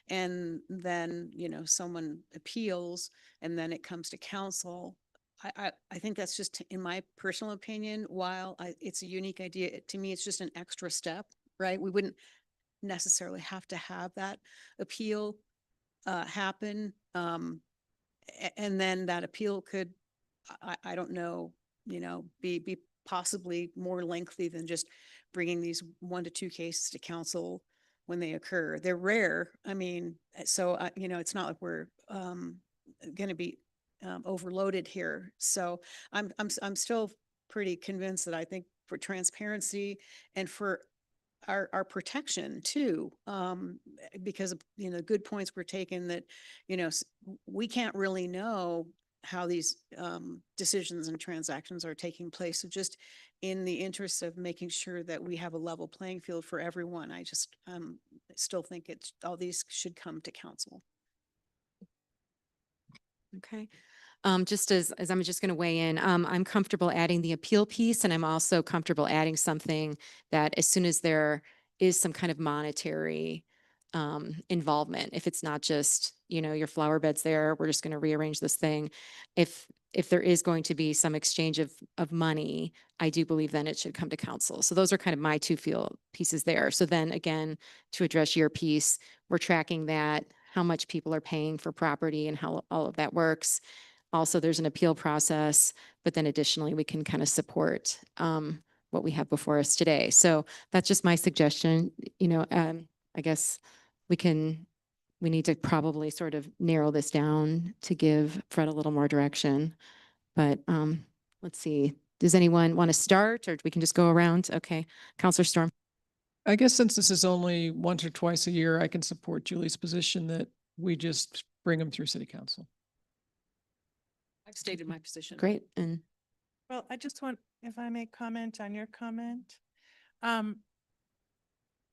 and then, someone appeals, and then it comes to council. I think that's just, in my personal opinion, while it's a unique idea, to me, it's just an extra step, right? We wouldn't necessarily have to have that appeal happen. And then that appeal could, I don't know, be possibly more lengthy than just bringing these 1 to 2 cases to council when they occur. They're rare. I mean, so, it's not like we're going to be overloaded here. So I'm still pretty convinced that I think for transparency and for our protection too, because good points were taken that, we can't really know how these decisions and transactions are taking place. So just in the interest of making sure that we have a level playing field for everyone, I just still think all these should come to council. Okay. Just as I'm just going to weigh in, I'm comfortable adding the appeal piece, and I'm also comfortable adding something that as soon as there is some kind of monetary involvement, if it's not just, your flower bed's there, we're just going to rearrange this thing. If there is going to be some exchange of money, I do believe then it should come to council. So those are kind of my two pieces there. So then again, to address your piece, we're tracking that, how much people are paying for property and how all of that works. Also, there's an appeal process, but then additionally, we can kind of support what we have before us today. So that's just my suggestion. I guess we can we need to probably sort of narrow this down to give Fred a little more direction. But let's see, does anyone want to start, or we can just go around? Okay, Counselor Storm. I guess since this is only once or twice a year, I can support Julie's position that we just bring them through city council. I've stated my position. Great, and Well, I just want, if I may comment on your comment.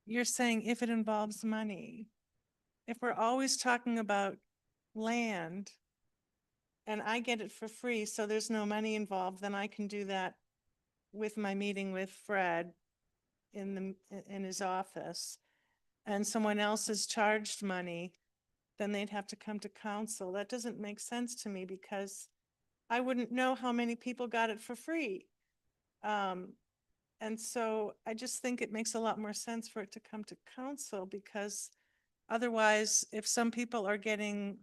You're saying if it involves money, if we're always talking about land and I get it for free, so there's no money involved, then I can do that with my meeting with Fred in his office. And someone else is charged money, then they'd have to come to council. That doesn't make sense to me because I wouldn't know how many people got it for free. And so I just think it makes a lot more sense for it to come to council, because otherwise, if some people are getting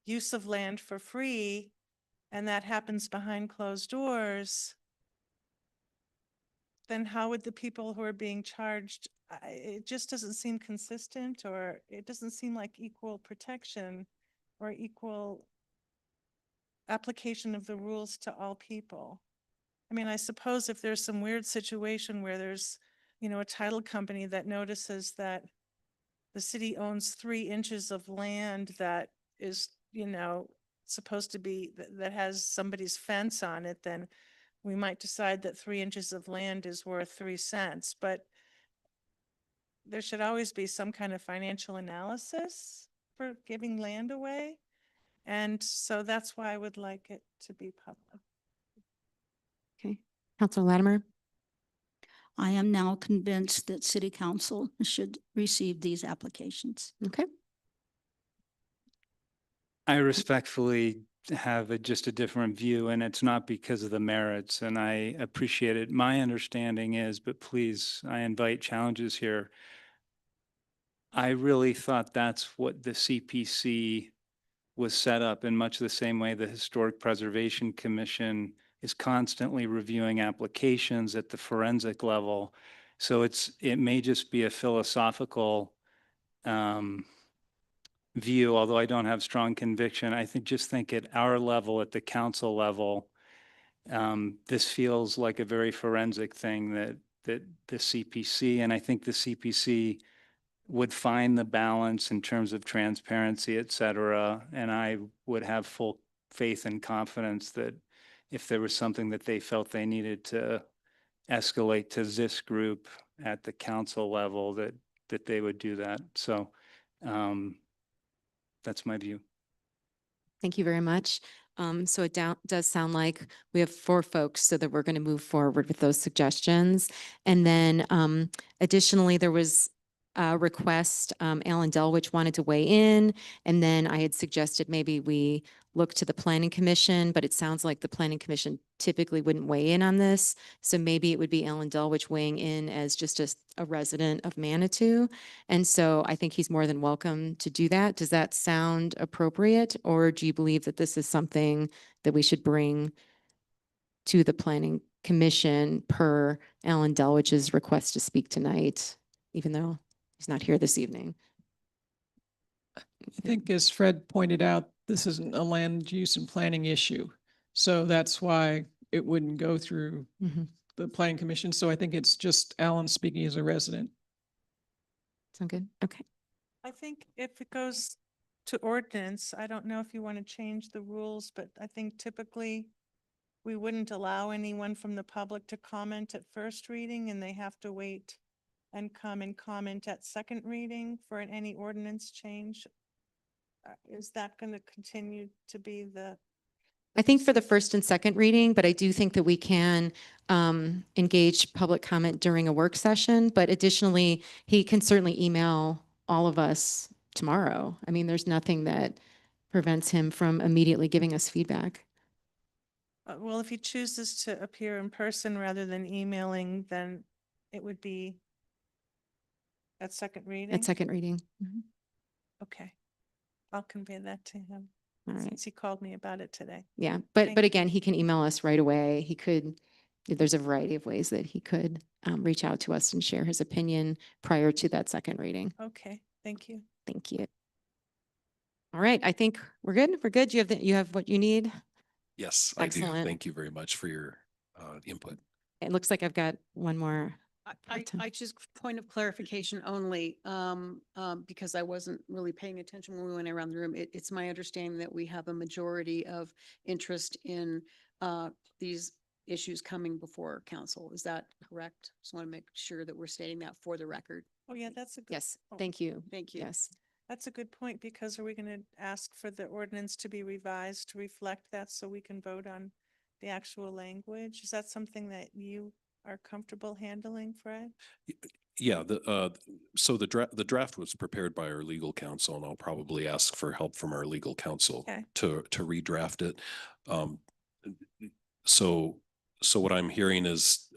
use of land for free, and that happens behind closed doors, then how would the people who are being charged, it just doesn't seem consistent, or it doesn't seem like equal protection or equal application of the rules to all people. I mean, I suppose if there's some weird situation where there's, a title company that notices that the city owns 3 inches of land that is, supposed to be, that has somebody's fence on it, then we might decide that 3 inches of land is worth 3 cents. But there should always be some kind of financial analysis for giving land away. And so that's why I would like it to be public. okay, Counselor Latimer. I am now convinced that city council should receive these applications. Okay, I respectfully have just a different view, and it's not because of the merits, and I appreciate it. My understanding is, but please, I invite challenges here. I really thought that's what the CPC was set up in much the same way the Historic Preservation Commission is constantly reviewing applications at the forensic level. So it may just be a philosophical view, although I don't have strong conviction. I just think at our level, at the council level, this feels like a very forensic thing that the CPC, and I think the CPC would find the balance in terms of transparency, et cetera. And I would have full faith and confidence that if there was something that they felt they needed to escalate to this group at the council level, that they would do that. So that's my view. thank you very much. So it does sound like we have 4 folks, so that we're going to move forward with those suggestions. And then additionally, there was a request, Alan Delwich wanted to weigh in, and then I had suggested maybe we look to the Planning Commission, but it sounds like the Planning Commission typically wouldn't weigh in on this. So maybe it would be Alan Delwich weighing in as just a resident of Manitou. And so I think he's more than welcome to do that. Does that sound appropriate? Or do you believe that this is something that we should bring to the Planning Commission per Alan Delwich's request to speak tonight, even though he's not here this evening? I think as Fred pointed out, this isn't a land use and planning issue. So that's why it wouldn't go through Mhm. the planning commission. So I think it's just Alan speaking as a resident. Sound good? Okay. I think if it goes to ordinance, I don't know if you want to change the rules, but I think typically we wouldn't allow anyone from the public to comment at first reading, and they have to wait and come and comment at second reading for any ordinance change. Is that going to continue to be the? I think for the first and second reading, but I do think that we can engage public comment during a work session. But additionally, he can certainly email all of us tomorrow. I mean, there's nothing that prevents him from immediately giving us feedback. Well, if he chooses to appear in person rather than emailing, then it would be at second reading? At second reading. Mhm. Okay. I'll convey that to him, All right. since he called me about it today. Yeah, Thank but you. again, he can email us right away. He could, there's a variety of ways that he could reach out to us and share his opinion prior to that second reading. Okay, thank you. Thank you. All right, I think we're good. We're good. You have what you need? Yes, I do. Excellent. Thank you very much for your input. It looks like I've got one more. Item. I just point of clarification only, because I wasn't really paying attention when we went around the room. It's my understanding that we have a majority of interest in these issues coming before council. Is that correct? Just want to make sure that we're stating that for the record. Oh, yeah, that's a good. Yes, oh, thank you. Thank you. Yes. That's a good point, because are we going to ask for the ordinance to be revised to reflect that so we can vote on the actual language? Is that something that you are comfortable handling, Fred? Yeah, so the draft was prepared by our legal counsel, and I'll probably ask for help from our legal counsel Okay. to redraft it. So what I'm hearing is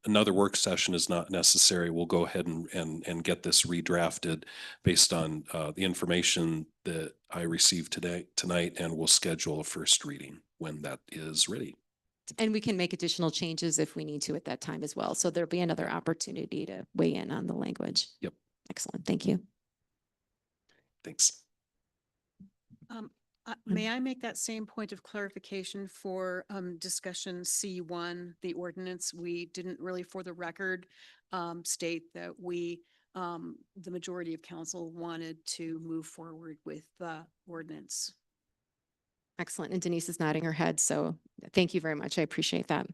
another work session is not necessary. We'll go ahead and get this redrafted based on the information that I received tonight, and we'll schedule a first reading when that is ready. And we can make additional changes if we need to at that time as well. So there'll be another opportunity to weigh in on the language. Yep. Excellent. Thank you. Thanks. May I make that same point of clarification for discussion C1, the ordinance? We didn't really, for the record, state that we, the majority of council wanted to move forward with the ordinance. Excellent. And Denise is nodding her head. So thank you very much. I appreciate that.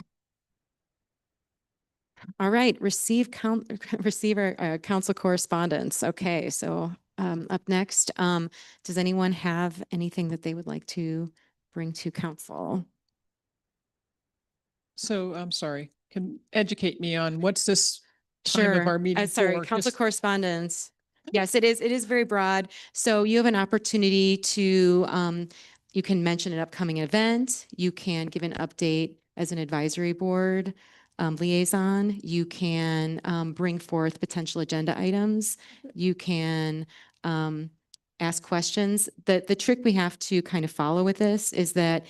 All right, receive our council correspondence. Okay, so up next, does anyone have anything that they would like to bring to council? So I'm sorry, can educate me on what's this time of Sure. our meeting Sorry, for? council Just- correspondence. Yes, it is. It is very broad. So you have an opportunity to, you can mention an upcoming event. You can give an update as an advisory board liaison. You can bring forth potential agenda items. You can ask questions. The trick we have to kind of follow with this is that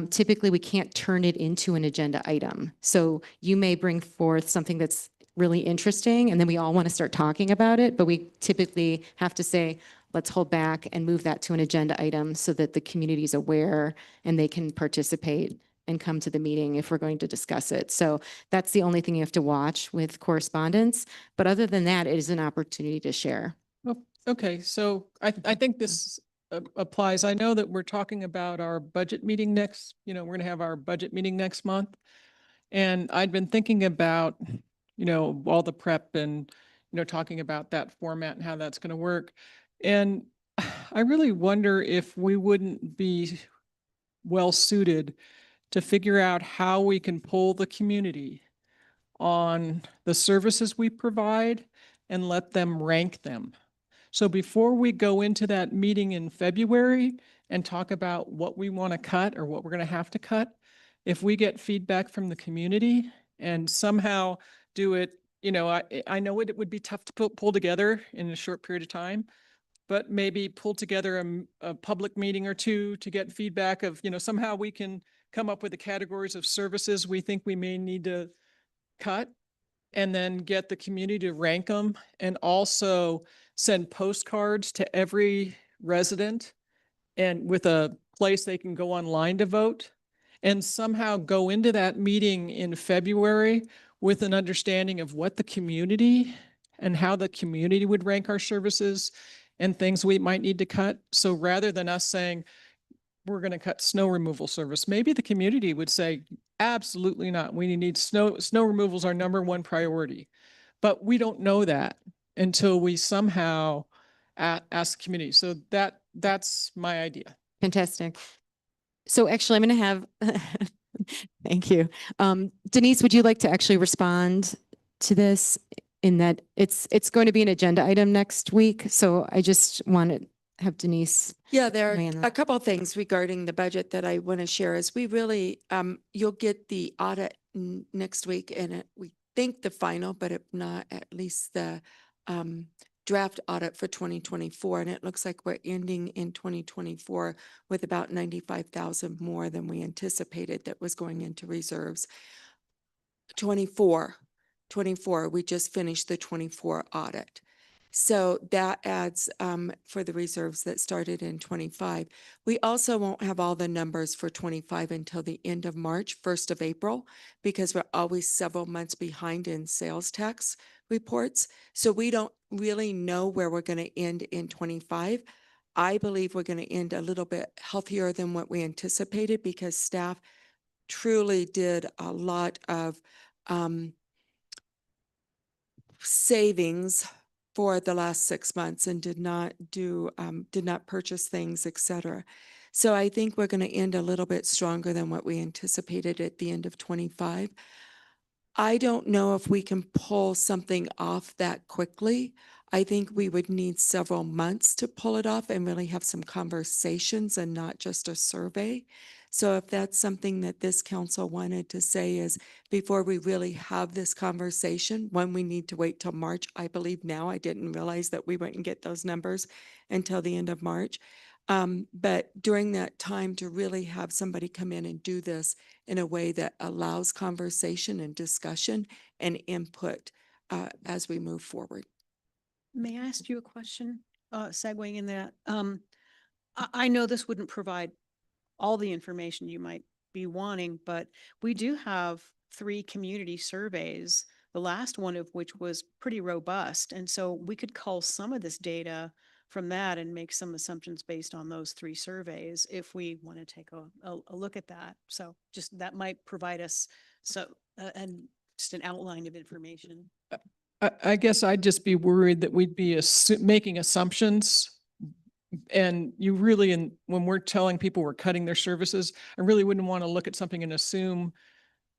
typically we can't turn it into an agenda item. So you may bring forth something that's really interesting and then we all want to start talking about it, but we typically have to say, let's hold back and move that to an agenda item so that the community is aware and they can participate and come to the meeting if we're going to discuss it. So that's the only thing you have to watch with correspondence. But other than that, it is an opportunity to share. Oh, okay, so I think this applies. I know that we're talking about our budget meeting next, we're going to have our budget meeting next month. And I'd been thinking about, all the prep and, talking about that format and how that's going to work. And I really wonder if we wouldn't be well suited to figure out how we can pull the community on the services we provide and let them rank them. So before we go into that meeting in February and talk about what we want to cut or what we're going to have to cut, if we get feedback from the community and somehow do it, I know it would be tough to pull together in a short period of time, but maybe pull together a public meeting or two to get feedback of, somehow we can come up with the categories of services we think we may need to cut and then get the community to rank them and also send postcards to every resident and with a place they can go online to vote and somehow go into that meeting in February with an understanding of what the community and how the community would rank our services and things we might need to cut. So rather than us saying, we're going to cut snow removal service, maybe the community would say, absolutely not. We need snow removal is our number one priority. But we don't know that until we somehow ask the community. So that's my idea. Fantastic. So actually, I'm going to have, thank you. Denise, would you like to actually respond to this in that it's going to be an agenda item next week? So I just want to have Denise. Yeah, there are Diana. a couple of things regarding the budget that I want to share is we really, you'll get the audit next week and we think the final, but if not, at least the draft audit for 2024. And it looks like we're ending in 2024 with about 95,000 more than we anticipated that was going into reserves. 24, we just finished the 24 audit. So that adds for the reserves that started in 25. We also won't have all the numbers for 25 until the end of March, 1st of April, because we're always several months behind in sales tax reports. So we don't really know where we're going to end in 25. I believe we're going to end a little bit healthier than what we anticipated because staff truly did a lot of savings for the last 6 months and did not purchase things, et cetera. So I think we're going to end a little bit stronger than what we anticipated at the end of 25. I don't know if we can pull something off that quickly. I think we would need several months to pull it off and really have some conversations and not just a survey. So if that's something that this council wanted to say is before we really have this conversation, when we need to wait till March, I believe now, I didn't realize that we wouldn't get those numbers until the end of March. But during that time to really have somebody come in and do this in a way that allows conversation and discussion and input as we move forward. May I ask you a question, segueing in that? I know this wouldn't provide all the information you might be wanting, but we do have 3 community surveys, the last one of which was pretty robust. And so we could cull some of this data from that and make some assumptions based on those 3 surveys if we want to take a look at that. So just that might provide us and just an outline of information. I guess I'd just be worried that we'd be making assumptions. And you really, and when we're telling people we're cutting their services, I really wouldn't want to look at something and assume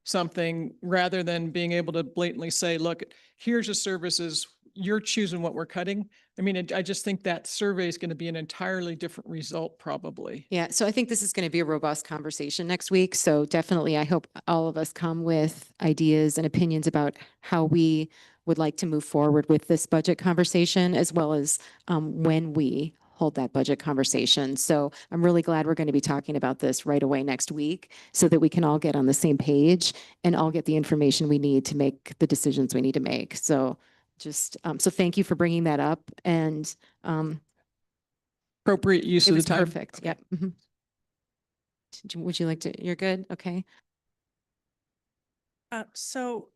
something rather than being able to blatantly say, look, here's the services, you're choosing what we're cutting. I mean, I just think that survey is going to be an entirely different result probably. Yeah, so I think this is going to be a robust conversation next week. So definitely, I hope all of us come with ideas and opinions about how we would like to move forward with this budget conversation, as well as when we hold that budget conversation. So I'm really glad we're going to be talking about this right away next week so that we can all get on the same page and all get the information we need to make the decisions we need to make. So just, so thank you for bringing that up, and Appropriate use it of the was time. perfect. Yep. Mhm. Would you like to, you're good? Okay. So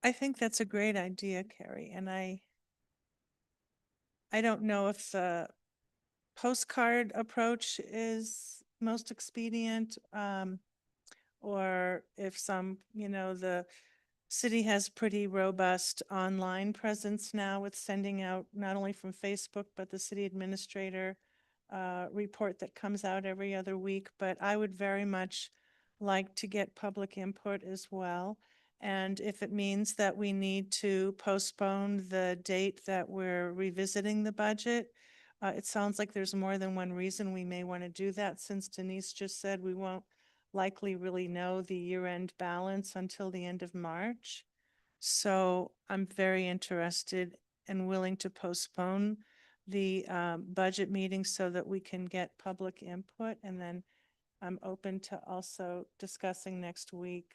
I think that's a great idea, Carrie, and I don't know if the postcard approach is most expedient, or if the city has pretty robust online presence now with sending out not only from Facebook, but the city administrator report that comes out every other week. But I would very much like to get public input as well. And if it means that we need to postpone the date that we're revisiting the budget, it sounds like there's more than one reason we may want to do that, since Denise just said we won't likely really know the year-end balance until the end of March. So I'm very interested and willing to postpone the budget meeting so that we can get public input. And then I'm open to also discussing next week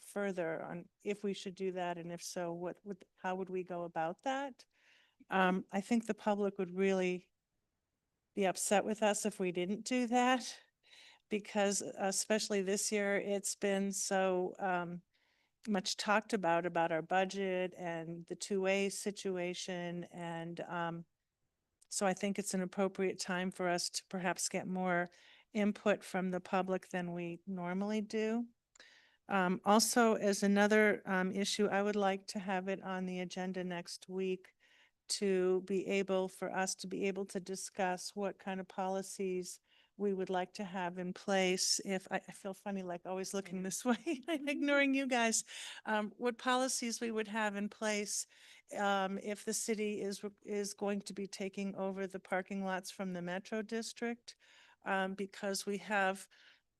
further on if we should do that, and if so, how would we go about that? I think the public would really be upset with us if we didn't do that, because especially this year, it's been so much talked about our budget and the 2A situation. And so I think it's an appropriate time for us to perhaps get more input from the public than we normally do. Also, as another issue, I would like to have it on the agenda next week to be able, for us to be able to discuss what kind of policies we would like to have in place. If I feel funny, like always looking this way, and ignoring you guys, what policies we would have in place if the city is going to be taking over the parking lots from the Metro District, because we have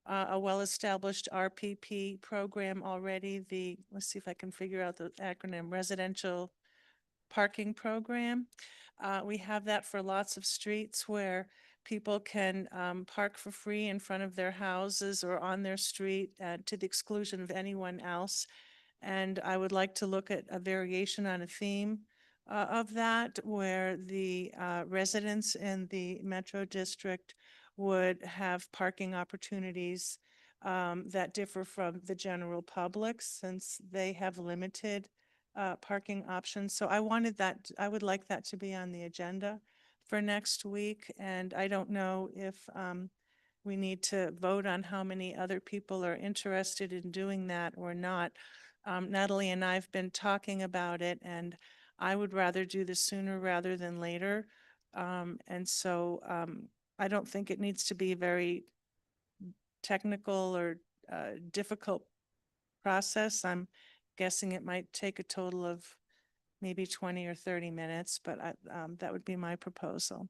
a well-established RPP program already. Let's see if I can figure out the acronym, Residential Parking Program. We have that for lots of streets where people can park for free in front of their houses or on their street to the exclusion of anyone else. And I would like to look at a variation on a theme of that, where the residents in the Metro District would have parking opportunities that differ from the general public, since they have limited parking options. So I wanted that, I would like that to be on the agenda for next week. And I don't know if we need to vote on how many other people are interested in doing that or not. Natalie and I have been talking about it, and I would rather do this sooner rather than later. And so I don't think it needs to be a very technical or difficult process. I'm guessing it might take a total of maybe 20 or 30 minutes, but that would be my proposal.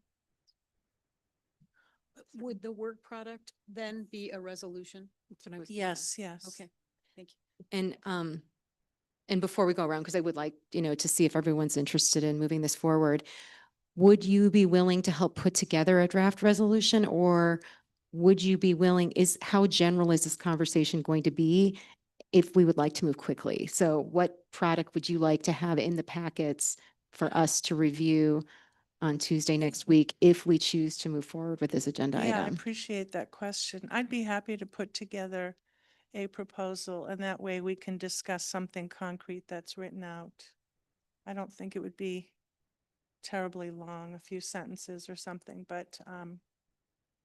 Would the work product then be a resolution? That's what I was. gonna Yes, ask. yes. Okay, thank you. And before we go around, because I would like, to see if everyone's interested in moving this forward, would you be willing to help put together a draft resolution, or would you be willing, how general is this conversation going to be if we would like to move quickly? So what product would you like to have in the packets for us to review on Tuesday next week if we choose to move forward with this agenda Yeah, I item? appreciate that question. I'd be happy to put together a proposal, and that way we can discuss something concrete that's written out. I don't think it would be terribly long, a few sentences or something, but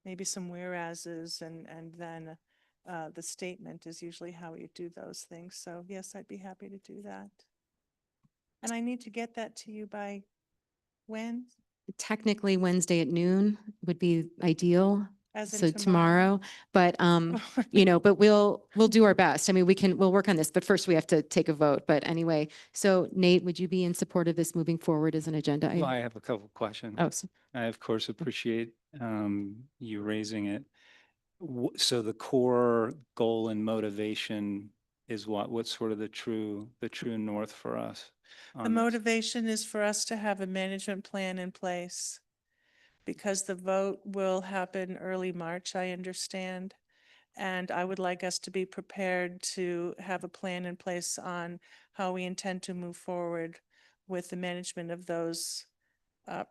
maybe some whereases and then the statement is usually how you do those things. So yes, I'd be happy to do that. And I need to get that to you by when? Technically, Wednesday at noon would be ideal. As in So tomorrow, but, but we'll do our best. I mean, we'll work on this, but first we have to take a vote. But anyway, so Nate, would you be in support of this moving forward as an agenda Well, item? I have a couple of questions. Oh, I, of course, appreciate you raising it. So the core goal and motivation is what? What's sort of the true north for us? The on this? motivation is for us to have a management plan in place, because the vote will happen early March, I understand. And I would like us to be prepared to have a plan in place on how we intend to move forward with the management of those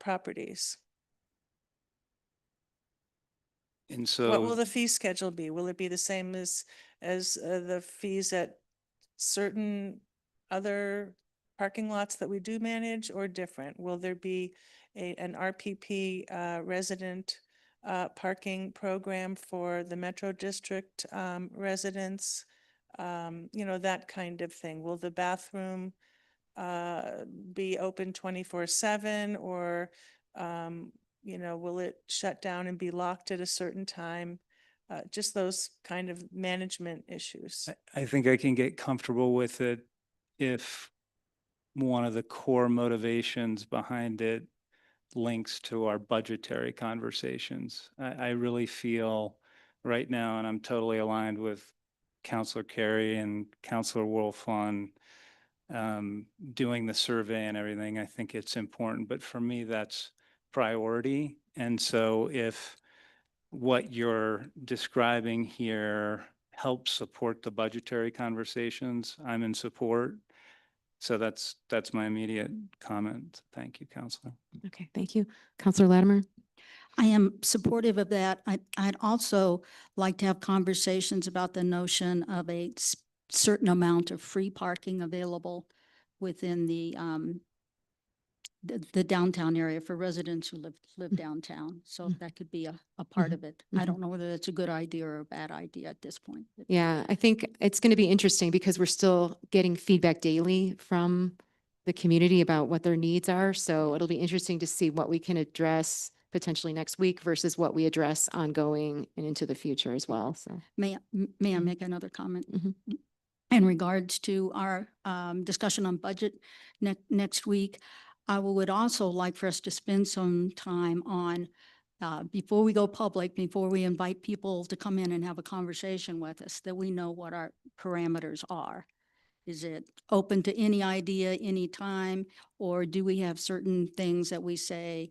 properties. And What will so, the fee schedule be? Will it be the same as the fees at certain other parking lots that we do manage, or different? Will there be an RPP resident parking program for the Metro District residents? That kind of thing. Will the bathroom be open 24/7, or will it shut down and be locked at a certain time? Just those kind of management issues. I think I can get comfortable with it if one of the core motivations behind it links to our budgetary conversations. I really feel right now, and I'm totally aligned with Counselor Carey and Counselor Wolf on doing the survey and everything. I think it's important, but for me, that's priority. And so if what you're describing here helps support the budgetary conversations, I'm in support. So that's my immediate comment. Thank you, Counselor. okay, thank you. Counselor Latimer? I am supportive of that. I'd also like to have conversations about the notion of a certain amount of free parking available within the downtown area for residents who live downtown. So that could be a part of it. I don't know whether that's a good idea or a bad idea at this point. but- Yeah, I think it's going to be interesting because we're still getting feedback daily from the community about what their needs are. So it'll be interesting to see what we can address potentially next week versus what we address ongoing and into the future as well. So, May I make another comment? Mhm. In regards to our discussion on budget next week, I would also like for us to spend some time on, before we go public, before we invite people to come in and have a conversation with us, that we know what our parameters are. Is it open to any idea, anytime, or do we have certain things that we say,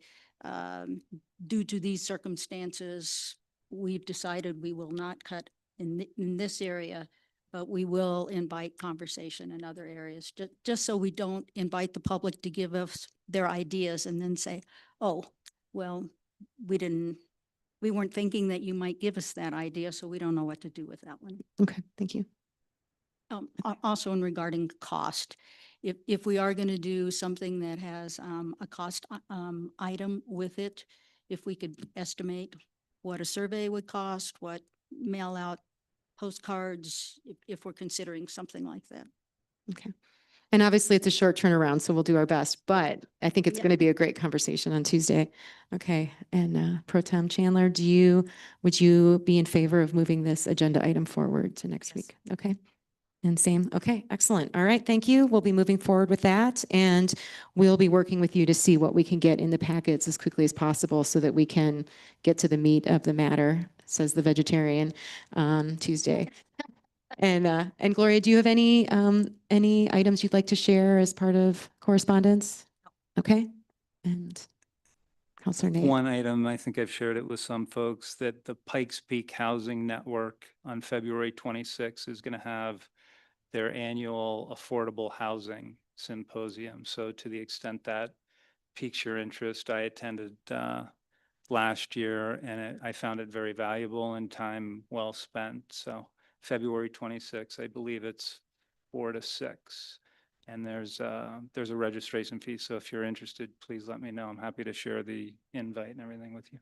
due to these circumstances, we've decided we will not cut in this area, but we will invite conversation in other areas, just so we don't invite the public to give us their ideas and then say, oh, well, we weren't thinking that you might give us that idea, so we don't know what to do with that one. Okay, thank you. Also in regarding cost, if we are going to do something that has a cost item with it, if we could estimate what a survey would cost, what mail out postcards, if we're considering something like that. Okay. And obviously it's a short turnaround, so we'll do our best, but I think it's Yeah. going to be a great conversation on Tuesday. Okay. And Pro Tem Chandler, would you be in favor of moving this agenda item forward to next Yes. week? Okay. And same. Okay, excellent. All right. Thank you. We'll be moving forward with that. And we'll be working with you to see what we can get in the packets as quickly as possible so that we can get to the meat of the matter, says the vegetarian on Tuesday. And Gloria, do you have any items you'd like to share as part of correspondence? Okay. And Counselor Nate. One item, I think I've shared it with some folks, that the Pikes Peak Housing Network on February 26th is going to have their annual affordable housing symposium. So to the extent that piques your interest, I attended last year and I found it very valuable and time well spent. So February 26th, I believe it's 4 to 6. And there's a registration fee. So if you're interested, please let me know. I'm happy to share the invite and everything with you.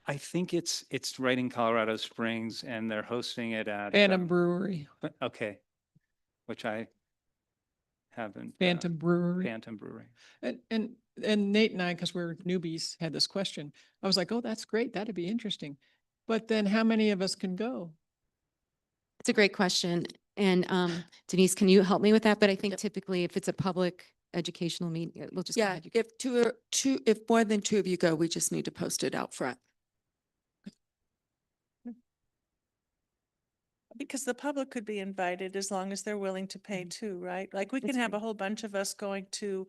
I think it's right in Colorado Springs and they're hosting it at Phantom Brewery, okay, which I haven't. Phantom Brewery. Phantom Brewery. And Nate and I, because we're newbies, had this question. I was like, oh, that's great. That'd be interesting. But then how many of us can go? It's a great question. And Denise, can you help me with that? But I think Yep. typically if it's a public educational meeting, we'll just. go Yeah, ahead. You can- if more than 2 of you go, we just need to post it out front. Because the public could be invited as long as they're willing to pay too, right? Like we can That's have a right. whole bunch of us going to,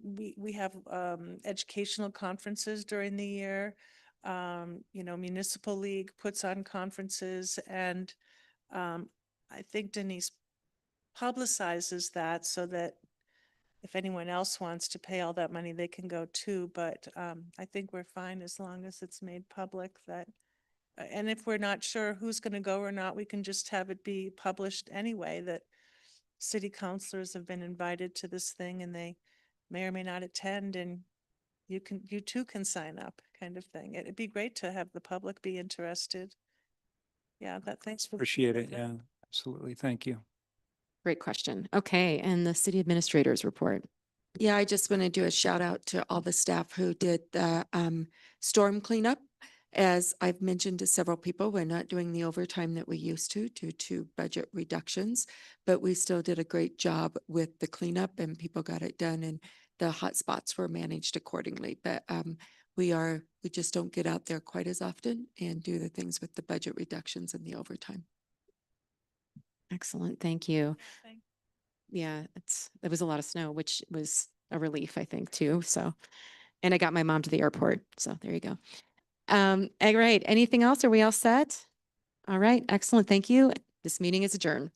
we have educational conferences during the year. Municipal League puts on conferences and I think Denise publicizes that so that if anyone else wants to pay all that money, they can go too. But I think we're fine as long as it's made public that, and if we're not sure who's going to go or not, we can just have it be published anyway, that city councilors have been invited to this thing and they may or may not attend and you too can sign up, kind of thing. It'd be great to have the public be interested. Yeah, thanks for. Appreciate it. Yeah, absolutely. Thank you. Great question. Okay. And the city administrator's report. Yeah, I just want to do a shout out to all the staff who did the storm cleanup. As I've mentioned to several people, we're not doing the overtime that we used to due to budget reductions, but we still did a great job with the cleanup and people got it done and the hot spots were managed accordingly. But we just don't get out there quite as often and do the things with the budget reductions and the overtime. Excellent. Thank you. Yeah, there was a lot of snow, which was a relief, I think, too. So, and I got my mom to the airport. So there you go. All right. Anything else? Are we all set? All right. Excellent. Thank you. This meeting is adjourned.